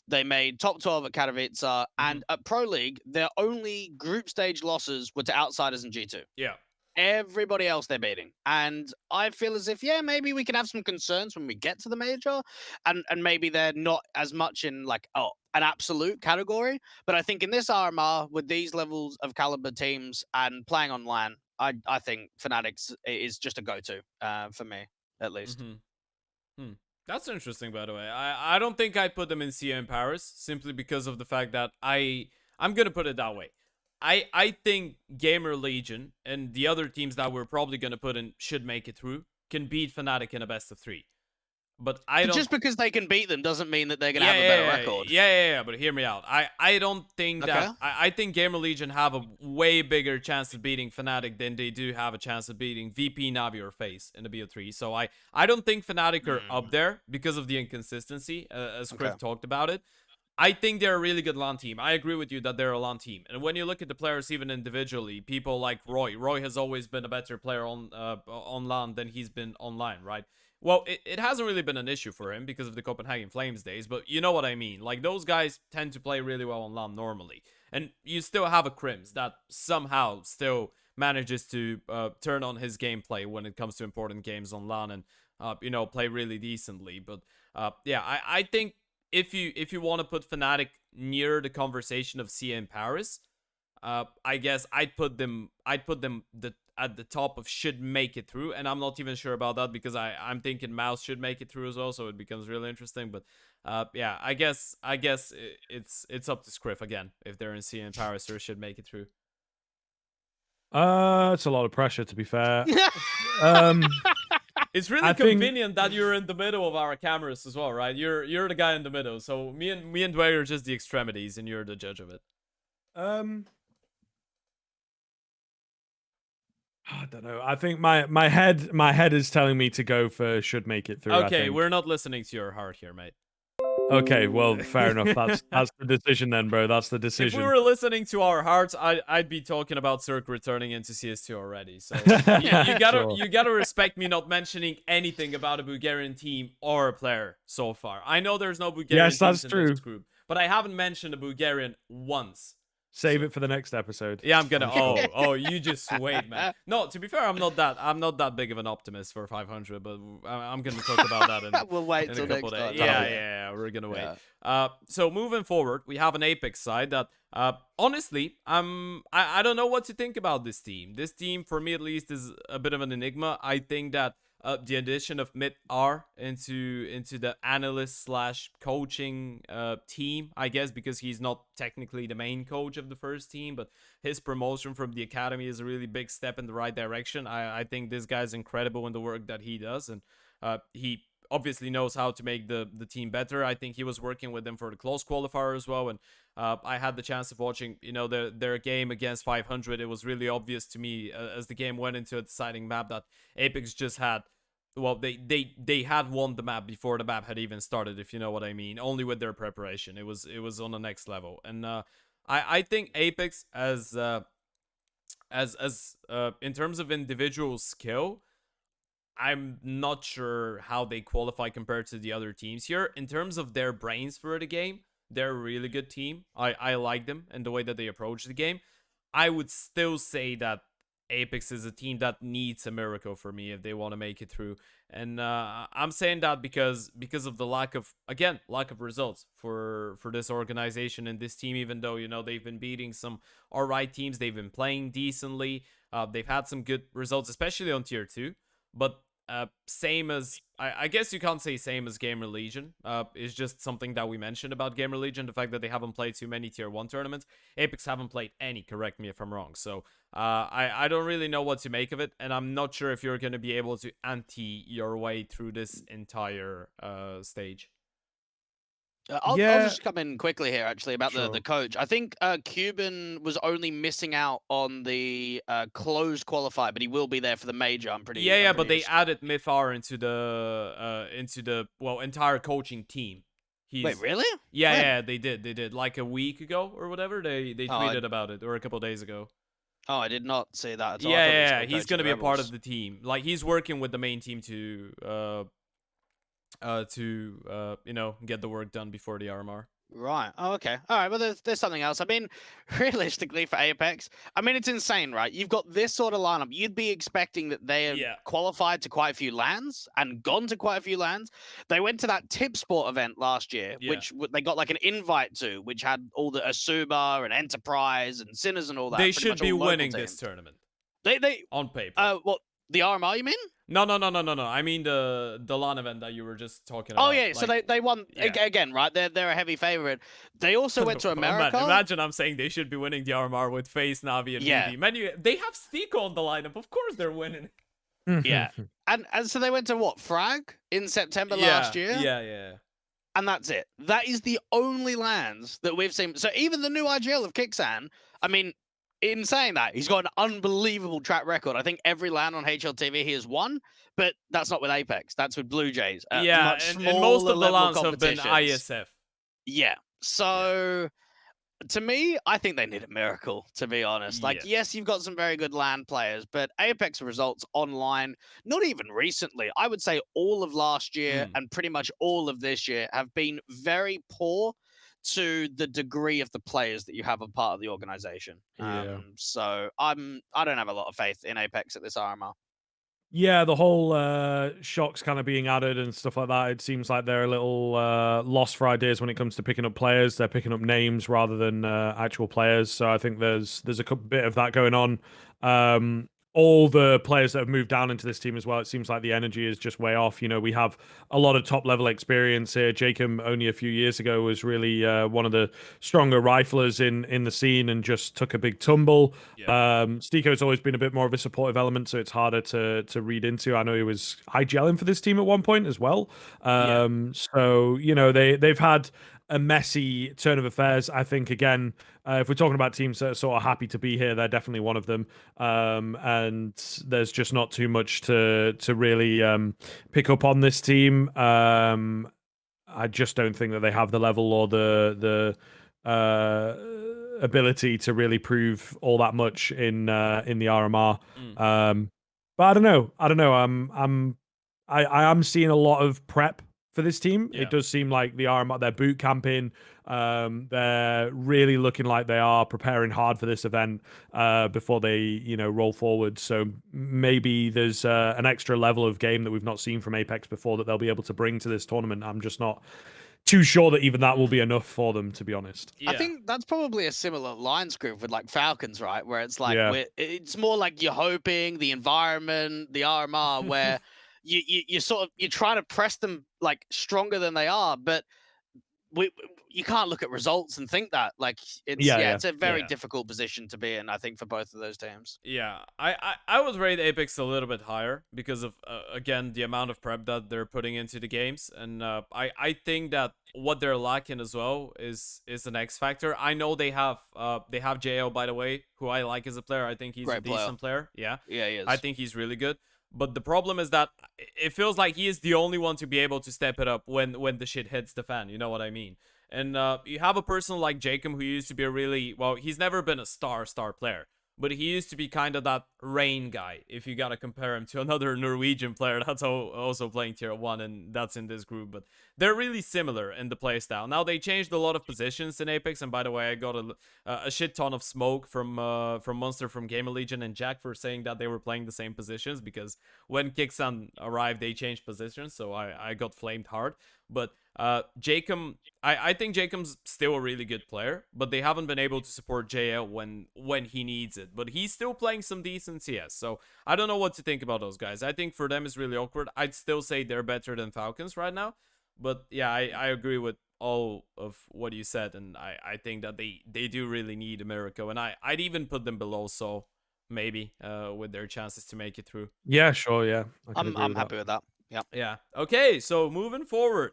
They made top 12 at Katowice, and at Pro League, their only group stage losses were to Outsiders and G2. Yeah. everybody else they're beating. And I feel as if, yeah, maybe we can have some concerns when we get to the major, and maybe they're not as much in like an absolute category. But I think in this RMR with these levels of caliber teams and playing online, I think Fnatic's is just a go-to for me at least. Hmm. That's interesting, by the way. I don't think I put them in CA in Paris simply because of the fact that I'm gonna put it that way. I think Gamer Legion and the other teams that we're probably gonna put in should make it through can beat Fnatic in a best of 3. But I don't. Just because they can beat them doesn't mean that they're going to Yeah, have a yeah, better yeah, record. yeah. But hear me out. I don't think Okay. that. I think Gamer Legion have a way bigger chance of beating Fnatic than they do have a chance of beating VP, Navi, or FaZe in the BO3. So I don't think Fnatic are up there because of the inconsistency, as Criff talked about it. I think they're a really good LAN team. I agree with you that they're a LAN team. And when you look at the players even individually, people like Roy has always been a better player on LAN than he's been online, right? Well, it hasn't really been an issue for him because of the Copenhagen Flames days, but you know what I mean. Like, those guys tend to play really well on LAN normally. And you still have a Crims that somehow still manages to turn on his gameplay when it comes to important games on LAN and, play really decently. But yeah, I think if you want to put Fnatic near the conversation of CA in Paris, I guess I'd put them at the top of should make it through, and I'm not even sure about that because I'm thinking Mouse should make it through as well, so it becomes really interesting. But yeah, I guess it's up to Scriff again if they're in CA in Paris or should make it through. It's a lot of pressure, to be fair. It's really convenient that you're in the middle of our cameras as well, right? You're the guy in the middle, so me and Dwayne are just the extremities, and you're the judge of it. I don't know. I think my head is telling me to go for should make it through. Okay, we're not listening to your heart here, mate. Okay, well, fair enough. That's the decision then, bro. That's the decision. If we were listening to our hearts, I'd be talking about Cirque returning into CS2 already. So you gotta respect me not mentioning anything about a Bulgarian team or a player so far. I know there's no Bulgarian teams in this group, but I haven't mentioned a Bulgarian once. Save it for the next episode. Yeah, I'm gonna. Oh, you just wait, man. No, to be fair, I'm not that big of an optimist for 500, but I'm gonna talk about that in, we'll wait till next time. Yeah, we're gonna wait. So moving forward, we have an Apex side that, honestly, I don't know what to think about this team. This team, for me at least, is a bit of an enigma. I think that the addition of Mid-R into the analyst / coaching team, I guess, because he's not technically the main coach of the first team, but his promotion from the academy is a really big step in the right direction. I think this guy's incredible in the work that he does, and he obviously knows how to make the team better. I think he was working with them for the close qualifier as well, and I had the chance of watching, their game against 500. It was really obvious to me as the game went into a deciding map that Apex just had, well, they had won the map before the map had even started, if you know what I mean. Only with their preparation, it was on the next level, and I think Apex as in terms of individual skill, I'm not sure how they qualify compared to the other teams here. In terms of their brains for the game, they're a really good team. I like them and the way that they approach the game. I would still say that Apex is a team that needs a miracle for me if they want to make it through. And I'm saying that because of the lack of results for this organization and this team, even though, they've been beating some alright teams. They've been playing decently. They've had some good results, especially on tier 2. But same as, I guess you can't say same as Gamer Legion. It's just something that we mentioned about Gamer Legion, the fact that they haven't played too many tier 1 tournaments. Apex haven't played any, correct me if I'm wrong. So I don't really know what to make of it, and I'm not sure if you're going to be able to ante your way through this entire stage. I'll just come in quickly here, actually, about Sure. the coach. I think Cuban was only missing out on the closed qualifier, but he will be there for the major. I'm pretty. Yeah, but they added Mifar into the entire coaching team. Wait, really? Yeah, they did like a week ago or whatever. They tweeted about it, or a couple days ago. Oh, I did not see that at all. Yeah, he's gonna be a part of the team. Like, he's working with the main team to get the work done before the RMR. Right. Oh, okay. All right. Well, there's something else. I mean, realistically, for Apex, I mean, it's insane, right? You've got this sort of lineup. You'd be expecting that they had Yeah. qualified to quite a few lands and gone to quite a few lands. They went to that Tip Sport event last year, Yeah. which they got like an invite to, which had all the Asuma and Enterprise and Sinners and all that. They pretty should much be all local winning this teams. tournament They on paper. what the RMR? You mean? No. I mean the LAN event that you were just talking Oh about. yeah, so they won yeah. again, right? They're a heavy favorite. They also went to America. Imagine I'm saying they should be winning the RMR with FaZe, Navi, and Yeah. BD. Man, they have Steeko on the lineup. Of course they're winning. Yeah. And so they went to what, Frag in September last year? Yeah. And that's it. That is the only lands that we've seen. So even the new IGL of Kixan, I mean, in saying that, he's got an unbelievable track record. I think every land on HLTV he has won, but that's not with Apex. That's with Blue Jays. Yeah, Much and most of the level lands have been competitions. ISF. Yeah. So to me, I think they need a miracle, to be honest. Like, yes, you've got some very good land players, but Apex results online, not even recently, I would say all of last year and pretty much all of this year have been very poor to the degree of the players that you have a part of the organization. Yeah. So I don't have a lot of faith in Apex at this RMR. Yeah, the whole shocks kind of being added and stuff like that. It seems like they're a little lost for ideas when it comes to picking up players. They're picking up names rather than actual players. So I think there's a bit of that going on. All the players that have moved down into this team as well, it seems like the energy is just way off. You know, we have a lot of top level experience here. Jacob only a few years ago was really one of the stronger riflers in the scene and just took a big tumble. Steeko's always been a bit more of a supportive element, so it's harder to read into. I know he was IGLing for this team at one point as well. So you know they've had a messy turn of affairs. I think again, if we're talking about teams that are sort of happy to be here, they're definitely one of them. And there's just not too much to really pick up on this team. I just don't think that they have the level or the ability to really prove all that much in the RMR. But I don't know. I am seeing a lot of prep for this team. It does seem like the RMR, they're boot camping. They're really looking like they are preparing hard for this event before they, roll forward. So maybe there's an extra level of game that we've not seen from Apex before that they'll be able to bring to this tournament. I'm just not too sure that even that will be enough for them, to be honest. I think that's probably a similar lines group with like Falcons, right? Where it's like it's more like you're hoping the environment, the RMR, where you sort of you're trying to press them like stronger than they are, but you can't look at results and think that like it's a very difficult position to be in, I think, for both of those teams. I would rate Apex a little bit higher because of again the amount of prep that they're putting into the games, and I think that what they're lacking as well is an X factor. I know they have JO, by the way, who I like as a player. I think he's a decent player. Yeah, he is. I think he's really good. But the problem is that it feels like he is the only one to be able to step it up when the shit hits the fan. You know what I mean? And you have a person like Jacob who used to be a really, well, he's never been a star player, but he used to be kind of that Rain guy, if you gotta compare him to another Norwegian player that's also playing Tier 1, and that's in this group. But they're really similar in the playstyle. Now, they changed a lot of positions in Apex, and by the way, I got a shit ton of smoke from Monster from Gamer Legion and Jack for saying that they were playing the same positions, because when Kixan arrived, they changed positions, so I got flamed hard. But Jacob, I think Jacob's still a really good player, but they haven't been able to support JL when he needs it. But he's still playing some decent CS, so I don't know what to think about those guys. I think for them it's really awkward. I'd still say they're better than Falcons right now, but yeah, I agree with all of what you said, and I think that they do really need a miracle, and I'd even put them below, so maybe with their chances to make it through. Yeah, sure, yeah. I'm happy with that. Yeah. Okay, so moving forward.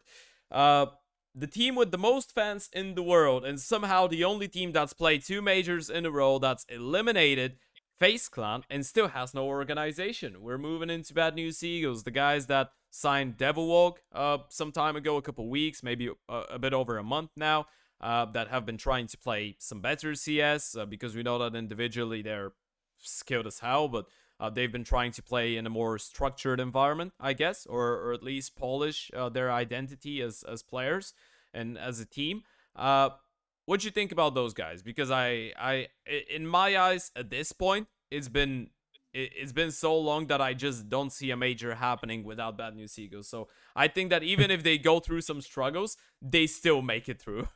The team with the most fans in the world, and somehow the only team that's played 2 majors in a row that's eliminated FaZe Clan and still has no organization. We're moving into Bad News Eagles, the guys that signed Devilwalk some time ago, a couple weeks, maybe a bit over a month now, that have been trying to play some better CS, because we know that individually they're skilled as hell, but they've been trying to play in a more structured environment, I guess, or at least polish their identity as players and as a team. What do you think about those guys? Because in my eyes, at this point, it's been so long that I just don't see a major happening without Bad News Eagles. So I think that even if they go through some struggles, they still make it through.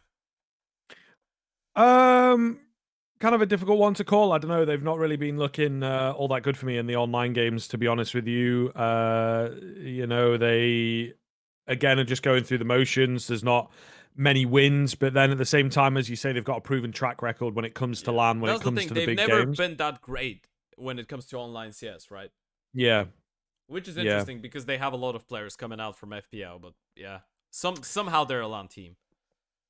Kind of a difficult one to call. I don't know. They've not really been looking all that good for me in the online games, to be honest with you. They again are just going through the motions. There's not many wins, but then at the same time, as you say, they've got a proven track record when it comes to LAN, when That's it the comes thing. to the They've big never games. been that great when it comes to online CS, right? Yeah. Which is Yeah. interesting because they have a lot of players coming out from FPL, but yeah, somehow they're a LAN team.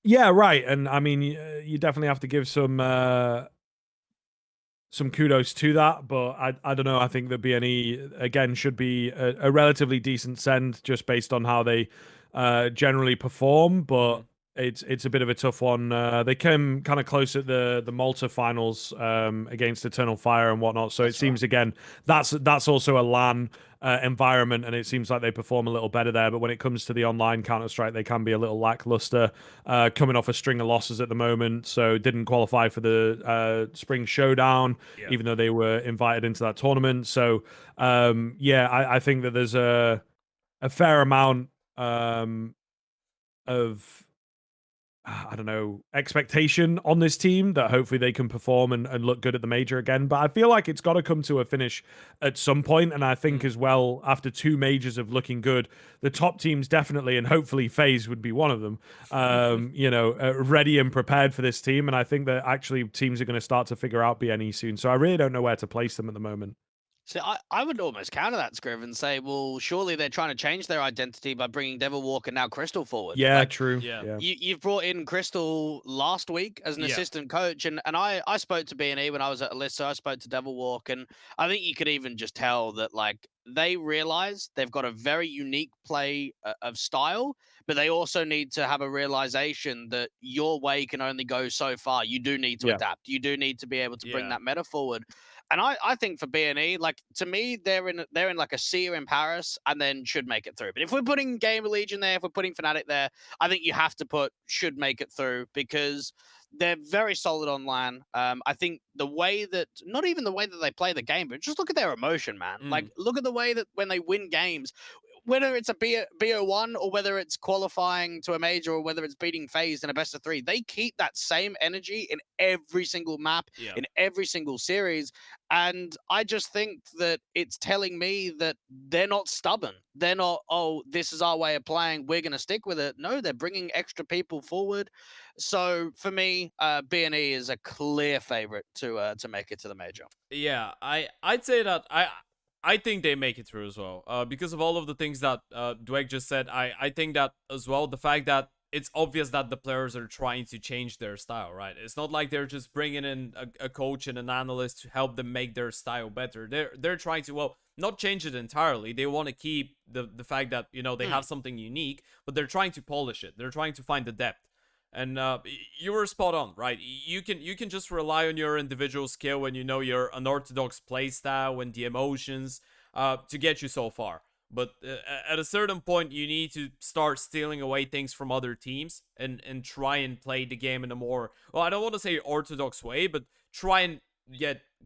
Yeah, right. And I mean, you definitely have to give some kudos to that, but I don't know. I think that BNE again should be a relatively decent send just based on how they generally perform, but it's a bit of a tough one. They came kind of close at the Malta finals against Eternal Fire and whatnot, so it seems again that's also a LAN environment, and it seems like they perform a little better there. But when it comes to the online Counter-Strike, they can be a little lackluster, coming off a string of losses at the moment. So didn't qualify for the Spring Showdown, even though they were invited into that tournament. So I think that there's a fair amount of I don't know, expectation on this team that hopefully they can perform and look good at the major again. But I feel like it's got to come to a finish at some point. And I think as well, after 2 majors of looking good, the top teams definitely, and hopefully FaZe would be one of them, ready and prepared for this team. And I think that actually teams are going to start to figure out BNE soon. So I really don't know where to place them at the moment. So I would almost counter that, Scriv, and say, well, surely they're trying to change their identity by bringing Devil Walk and now Crystal forward. Yeah, like, true. Yeah. You've brought in Crystal last week as an assistant coach, and I spoke to B&E when I was at Alyssa. I spoke to Devil Walk, and I think you could even just tell that like they realize they've got a very unique play of style, but they also need to have a realization that your way can only go so far. You do need to adapt. You do need to be able to bring that meta forward. And I think for BNE, like to me, they're in like a Seer in Paris and then should make it through. But if we're putting Gamer Legion there, if we're putting Fnatic there, I think you have to put should make it through because they're very solid online. I think the way that not even the way that they play the game, but just look at their emotion, man. Like look at the way that when they win games, whether it's a BO1 or whether it's qualifying to a major or whether it's beating FaZe in a best of 3, they keep that same energy in every single map, in every single series. And I just think that it's telling me that they're not stubborn. They're not, oh, this is our way of playing, we're going to stick with it. No, they're bringing extra people forward. So for me, BNE is a clear favorite to make it to the major. Yeah, I'd say that I think they make it through as well. Because of all of the things that Dweck just said, I think that as well, the fact that it's obvious that the players are trying to change their style, right? It's not like they're just bringing in a coach and an analyst to help them make their style better. They're trying to, well, not change it entirely. They want to keep the fact that, they have something unique, but they're trying to polish it. They're trying to find the depth. And you were spot on, right? You can just rely on your individual skill when you know your unorthodox playstyle and the emotions to get you so far. But at a certain point, you need to start stealing away things from other teams and try and play the game in a more, well, I don't want to say orthodox way, but try and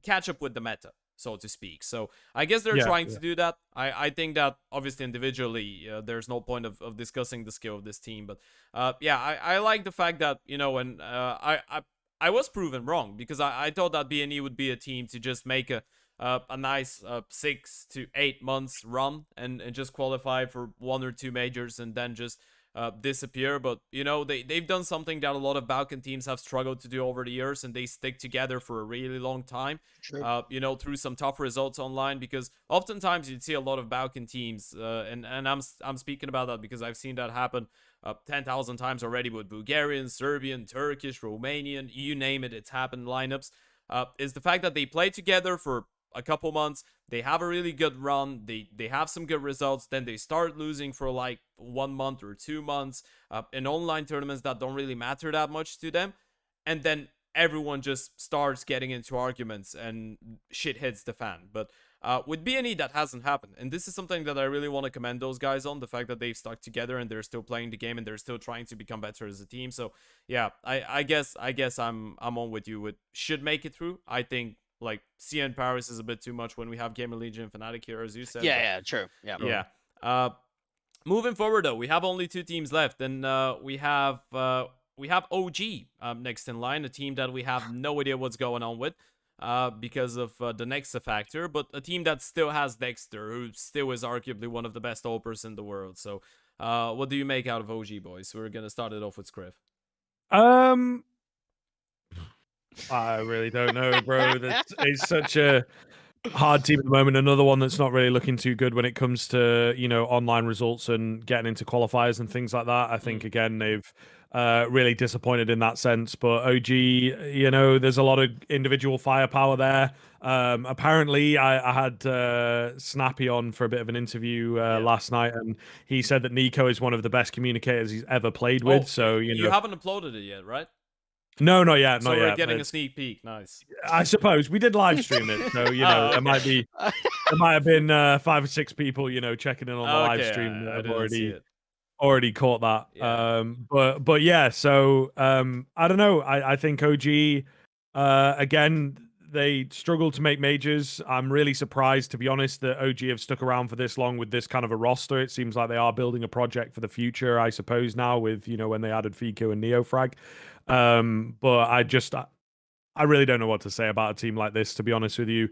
catch up with the meta, so to speak. So I guess they're trying to do that. I think that obviously individually there's no point of discussing the skill of this team, but I like the fact that when I was proven wrong because I thought that BNE would be a team to just make a nice 6 to 8 months run and just qualify for 1 or 2 majors and then just disappear. But they've done something that a lot of Balkan teams have struggled to do over the years, and they stick together for a really long time. Through some tough results online, because oftentimes you'd see a lot of Balkan teams, and I'm speaking about that because I've seen that happen 10,000 times already with Bulgarian, Serbian, Turkish, Romanian, you name it, it's happened lineups. Is the fact that they play together for a couple months, they have a really good run, they have some good results, then they start losing for like 1 month or 2 months in online tournaments that don't really matter that much to them, and then everyone just starts getting into arguments and shit hits the fan. But with BNE, that hasn't happened, and this is something that I really want to commend those guys on, the fact that they've stuck together and they're still playing the game and they're still trying to become better as a team. So yeah, I guess I'm on with you. With should make it through. I think like CN Paris is a bit too much when we have Gamer Legion and Fnatic here, as you said. Yeah, true. Yeah. Moving forward though, we have only 2 teams left, and we have OG next in line, a team that we have no idea what's going on with because of the Nexa factor, but a team that still has Dexter, who still is arguably one of the best opers in the world. So what do you make out of OG, boys? We're gonna start it off with Scriv. I really don't know, bro. It's such a hard team at the moment. Another one that's not really looking too good when it comes to, you know, online results and getting into qualifiers and things like that. I think again they've really disappointed in that sense. But OG, you know, there's a lot of individual firepower there. Apparently, I had Snappy on for a bit of an interview last night, and he said that Nico is one of the best communicators he's ever played with. So you haven't uploaded it yet, right? No, not yet. So not we're yet. getting a sneak peek. Nice. I suppose we did live stream it, so you know there might have been 5 or 6 people, you know, checking in on the live stream that have already caught that. Yeah. But yeah, so I don't know. I think OG again, they struggled to make majors. I'm really surprised, to be honest, that OG have stuck around for this long with this kind of a roster. It seems like they are building a project for the future, I suppose, now with, you know, when they added Fico and Neofrag. But I really don't know what to say about a team like this, to be honest with you.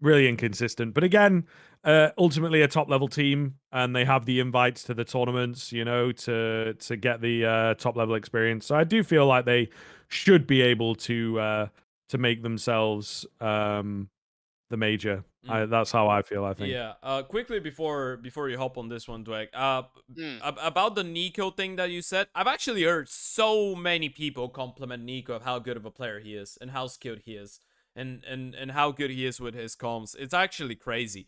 Really inconsistent. But again, ultimately a top level team, and they have the invites to the tournaments, you know, to get the top level experience. So I do feel like they should be able to make themselves the major. That's how I feel, I think. Yeah. Quickly before you hop on this one, Dweck. About the Nico thing that you said, I've actually heard so many people compliment Nico of how good of a player he is and how skilled he is, and how good he is with his comms. It's actually crazy.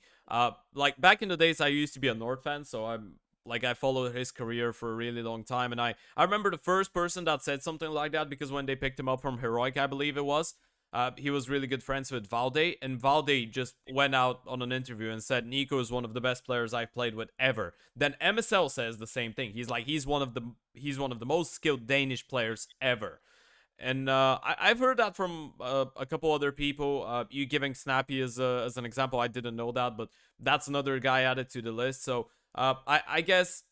Like back in the days, I used to be a Nord fan, so I followed his career for a really long time, and I remember the first person that said something like that, because when they picked him up from Heroic, I believe it was. He was really good friends with Valde, and Valde just went out on an interview and said Nico is one of the best players I've played with ever. Then MSL says the same thing. He's like, he's one of the most skilled Danish players ever. And I've heard that from a couple other people. You giving Snappy as an example, I didn't know that, but that's another guy added to the list. So I guess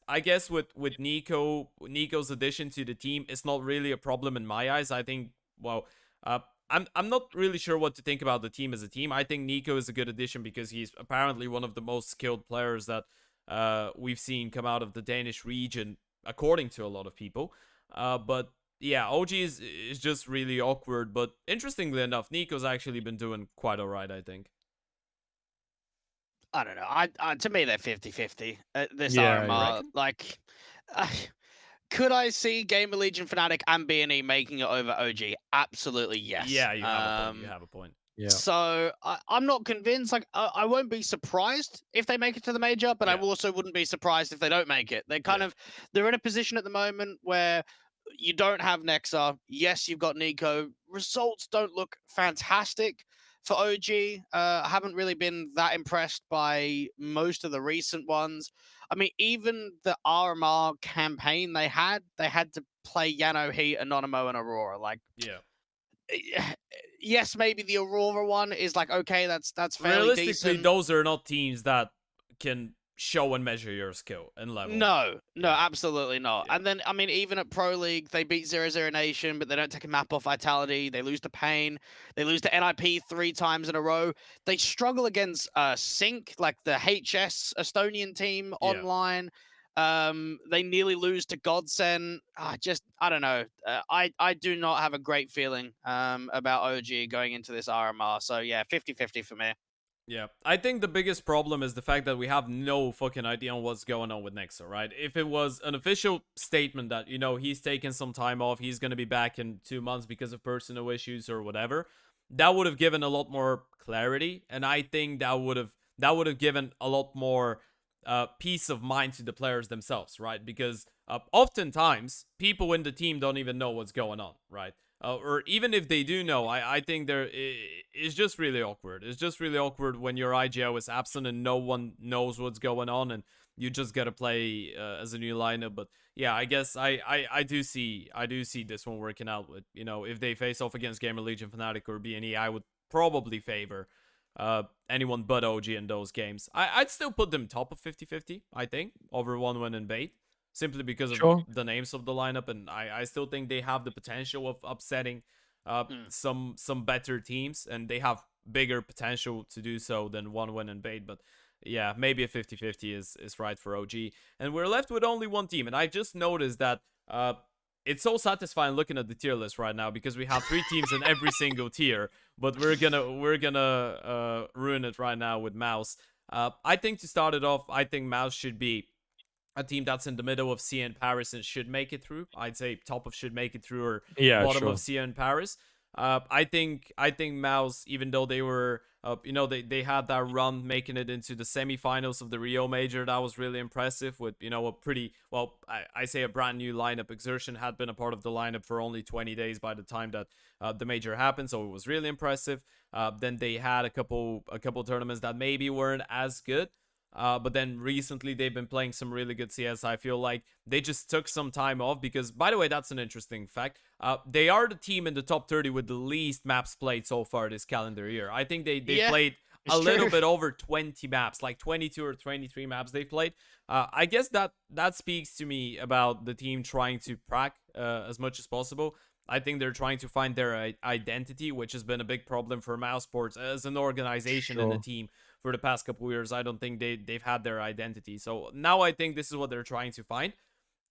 with Nico's addition to the team, it's not really a problem in my eyes. I think, well, I'm not really sure what to think about the team as a team. I think Nico is a good addition because he's apparently one of the most skilled players that we've seen come out of the Danish region, according to a lot of people. But yeah, OG is just really awkward. But interestingly enough, Nico's actually been doing quite alright, I think. I don't know. To me, they're 50-50. This Yeah, RMR, like... could I see Gamer Legion, Fnatic, and BNE making it over OG? Absolutely, yes. Yeah, you have a point. Yeah. So I'm not convinced. Like I won't be surprised if they make it to the major, but I also wouldn't be surprised if they don't make it. They're in a position at the moment where you don't have Nexa. Yes, you've got Nico. Results don't look fantastic for OG. I haven't really been that impressed by most of the recent ones. I mean, even the RMR campaign they had to play Yano, Heat, Anonymo, and Aurora. Like, yes, maybe the Aurora one is like, okay, that's fairly realistically decent. Those are not teams that can show and measure your skill and level. No, absolutely not. And then, I mean, even at Pro League, they beat 0-0 Nation, but they don't take a map off Vitality. They lose to Pain. They lose to NIP 3 times in a row. They struggle against Sync, like the HS Estonian team online. They nearly lose to Godsend. I don't know. I do not have a great feeling about OG going into this RMR. So yeah, 50-50 for me. Yeah, I think the biggest problem is the fact that we have no fucking idea on what's going on with Nexa, right? If it was an official statement that, you know, he's taking some time off, he's going to be back in 2 months because of personal issues or whatever, that would have given a lot more clarity, and I think that would have given a lot more peace of mind to the players themselves, right? Because oftentimes people in the team don't even know what's going on, right? or even if they do know, I think it's just really awkward. It's just really awkward when your IGO is absent and no one knows what's going on, and you just gotta play as a new lineup. But yeah, I guess I do see this one working out with, if they face off against Gamer Legion, Fnatic, or BNE, I would probably favor anyone but OG in those games. I'd still put them top of 50-50, I think, over 1-1 and Bait, simply because of Sure. the names of the lineup, and I still think they have the potential of upsetting some better teams, and they have bigger potential to do so than 1-1 and Bait. But yeah, maybe a 50-50 is right for OG. And we're left with only one team, and I just noticed that it's so satisfying looking at the tier list right now, because we have 3 teams in every single tier, but we're gonna ruin it right now with Mouse. I think to start it off, I think Mouse should be a team that's in the middle of CN Paris and should make it through. I'd say top of should make it through, or Yeah, bottom sure. of CN Paris. I think Mouse, even though they were, they had that run making it into the semifinals of the Rio Major, that was really impressive. With a pretty I say a brand new lineup. Exertion had been a part of the lineup for only 20 days by the time that the major happened, so it was really impressive. Then they had a couple tournaments that maybe weren't as good. But then recently they've been playing some really good CS. I feel like they just took some time off, because, by the way, that's an interesting fact. They are the team in the top 30 with the least maps played so far this calendar year. I think they played a little bit over 20 maps, like 22 or 23 maps they played. I guess that speaks to me about the team trying to prac as much as possible. I think they're trying to find their identity, which has been a big problem for Mouse Sports as an organization and a team for the past couple of years. I don't think they've had their identity. So now I think this is what they're trying to find.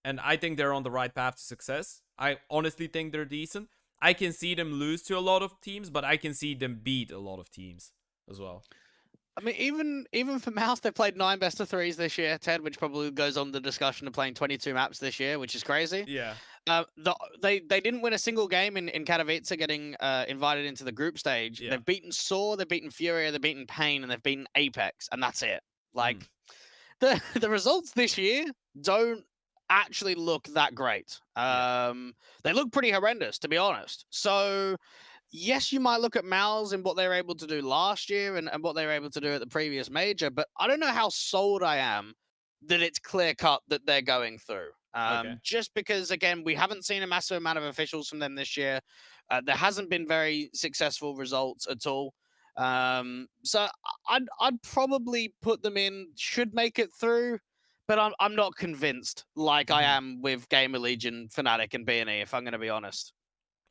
And I think they're on the right path to success. I honestly think they're decent. I can see them lose to a lot of teams, but I can see them beat a lot of teams as well. I mean, even for Mouse, they played 9 best of 3s this year, Ted, which probably goes on the discussion of playing 22 maps this year, which is crazy. Yeah. They didn't win a single game in Katowice, getting invited into the group stage. Yeah. They've beaten Saw, they've beaten Furia, they've beaten Pain, and they've beaten Apex, and that's it. Like, the results this year don't actually look that great. They look pretty horrendous, to be honest. So, yes, you might look at Mouse and what they were able to do last year and what they were able to do at the previous major, but I don't know how sold I am that it's clear cut that they're going through. Okay. Just because, again, we haven't seen a massive amount of officials from them this year. There hasn't been very successful results at all. So I'd probably put them in, should make it through, but I'm not convinced like I am with Gamer Legion, Fnatic, and BNE, if I'm going to be honest.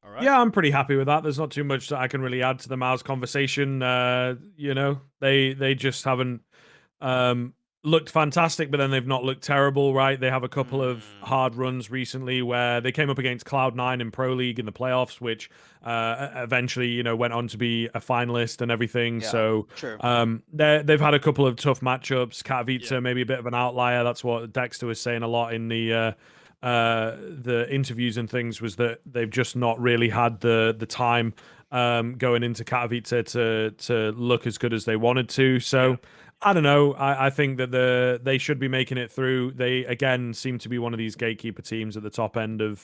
All right. Yeah, I'm pretty happy with that. There's not too much that I can really add to the Mouse conversation. They just haven't looked fantastic, but then they've not looked terrible, right? They have a couple of hard runs recently where they came up against Cloud9 in Pro League in the playoffs, which eventually, went on to be a finalist and everything. Yeah, so true. they've had a couple of tough matchups. Katowice, Yeah. maybe a bit of an outlier. That's what Dexter was saying a lot in the interviews and things, was that they've just not really had the time going into Katowice to look as good as they wanted to. So I don't know. I think that they should be making it through. They again seem to be one of these gatekeeper teams at the top end of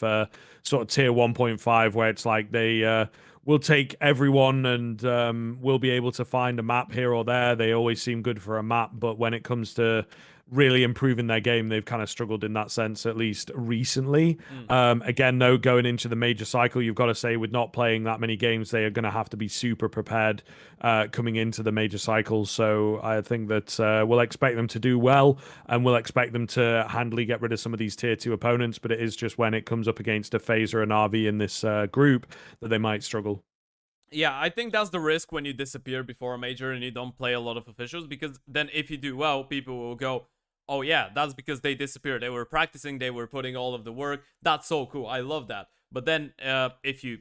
sort of tier 1.5, where it's like they will take everyone and will be able to find a map here or there. They always seem good for a map, but when it comes to really improving their game, they've kind of struggled in that sense, at least recently. Again, though, going into the major cycle, you've got to say, with not playing that many games, they are going to have to be super prepared coming into the major cycle. So I think that we'll expect them to do well, and we'll expect them to handily get rid of some of these tier 2 opponents, but it is just when it comes up against a FaZe or an RV in this group that they might struggle. Yeah, I think that's the risk when you disappear before a major and you don't play a lot of officials, because then if you do well, people will go, oh yeah, that's because they disappeared. They were practicing, they were putting all of the work. That's so cool. I love that. But then if you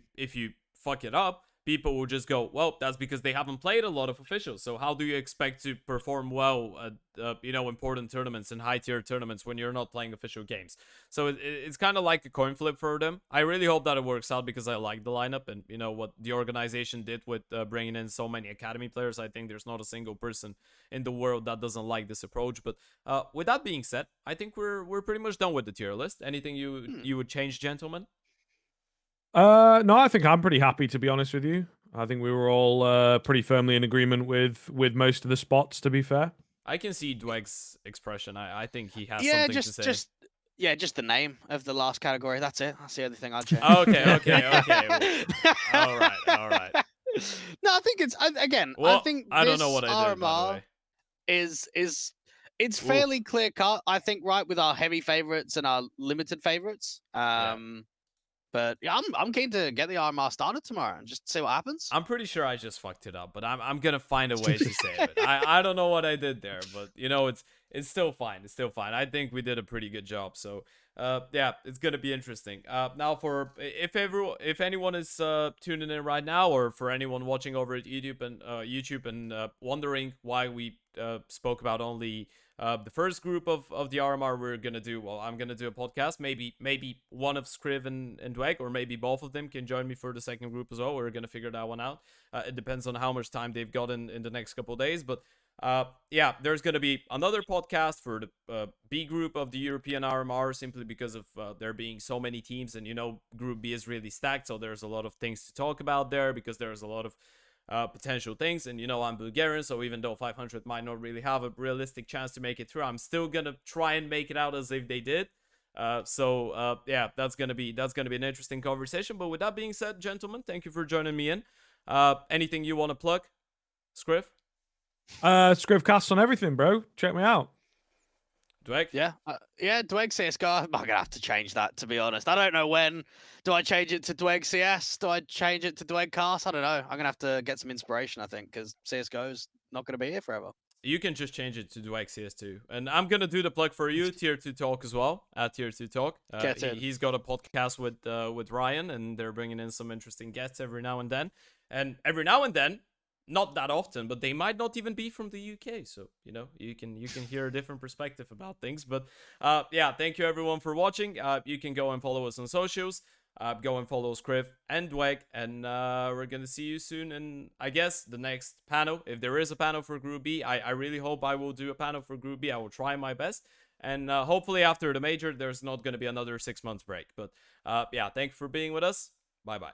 fuck it up, people will just go, well, that's because they haven't played a lot of officials. So how do you expect to perform well at important tournaments and high tier tournaments when you're not playing official games? So it's kind of like a coin flip for them. I really hope that it works out, because I like the lineup and what the organization did with bringing in so many academy players. I think there's not a single person in the world that doesn't like this approach. But with that being said, I think we're pretty much done with the tier list. Anything you would change, gentlemen? No, I think I'm pretty happy, to be honest with you. I think we were all pretty firmly in agreement with most of the spots, to be fair. I can see Dweg's expression. I think he has Yeah, something to say. just the name of the last category. That's it. That's the only thing I'd change. Okay. All right. No, I think it's again. Well, I think I don't this know what I did, by the RMR way. is it's Oof. fairly clear cut. I think right with our heavy favorites and our limited favorites. But yeah, I'm keen to get the RMR started tomorrow and just see what happens. I'm pretty sure I just fucked it up, but I'm gonna find a way to save it. I don't know what I did there, but you know it's still fine. It's still fine. I think we did a pretty good job. So yeah, it's gonna be interesting. Now for if anyone is tuning in right now, or for anyone watching over at YouTube and wondering why we spoke about only the first group of the RMR we're gonna do, well, I'm gonna do a podcast. Maybe one of Scriv and Dweg, or maybe both of them can join me for the second group as well. We're gonna figure that one out. It depends on how much time they've got in the next couple of days. But yeah, there's gonna be another podcast for the B group of the European RMR, simply because of there being so many teams, and you know, Group B is really stacked, so there's a lot of things to talk about there, because there's a lot of potential things. And you know, I'm Bulgarian, so even though 500 might not really have a realistic chance to make it through, I'm still gonna try and make it out as if they did. So yeah, that's gonna be an interesting conversation. But with that being said, gentlemen, thank you for joining me in. Anything you want to plug, Scriv? Scrivcast on everything, bro. Check me out. Dweg? Yeah, Dweg CS:GO. I'm gonna have to change that, to be honest. I don't know when. Do I change it to Dweg CS? Do I change it to Dweg Cast? I don't know. I'm gonna have to get some inspiration, I think, because CS:GO's not gonna be here forever. You can just change it to Dweg CS2. And I'm gonna do the plug for you, Tier 2 Talk as well, at Tier 2 Talk. He's got a podcast with Ryan, and they're bringing in some interesting guests every now and then. And every now and then, not that often, but they might not even be from the UK. So, you know, you can hear a different perspective about things. But yeah, thank you everyone for watching. You can go and follow us on socials. Go and follow Scriv and Dweg, and we're gonna see you soon in, I guess, the next panel, if there is a panel for Group B. I really hope I will do a panel for Group B. I will try my best, and hopefully after the major there's not gonna be another 6 months break. But yeah, thank you for being with us. Bye bye.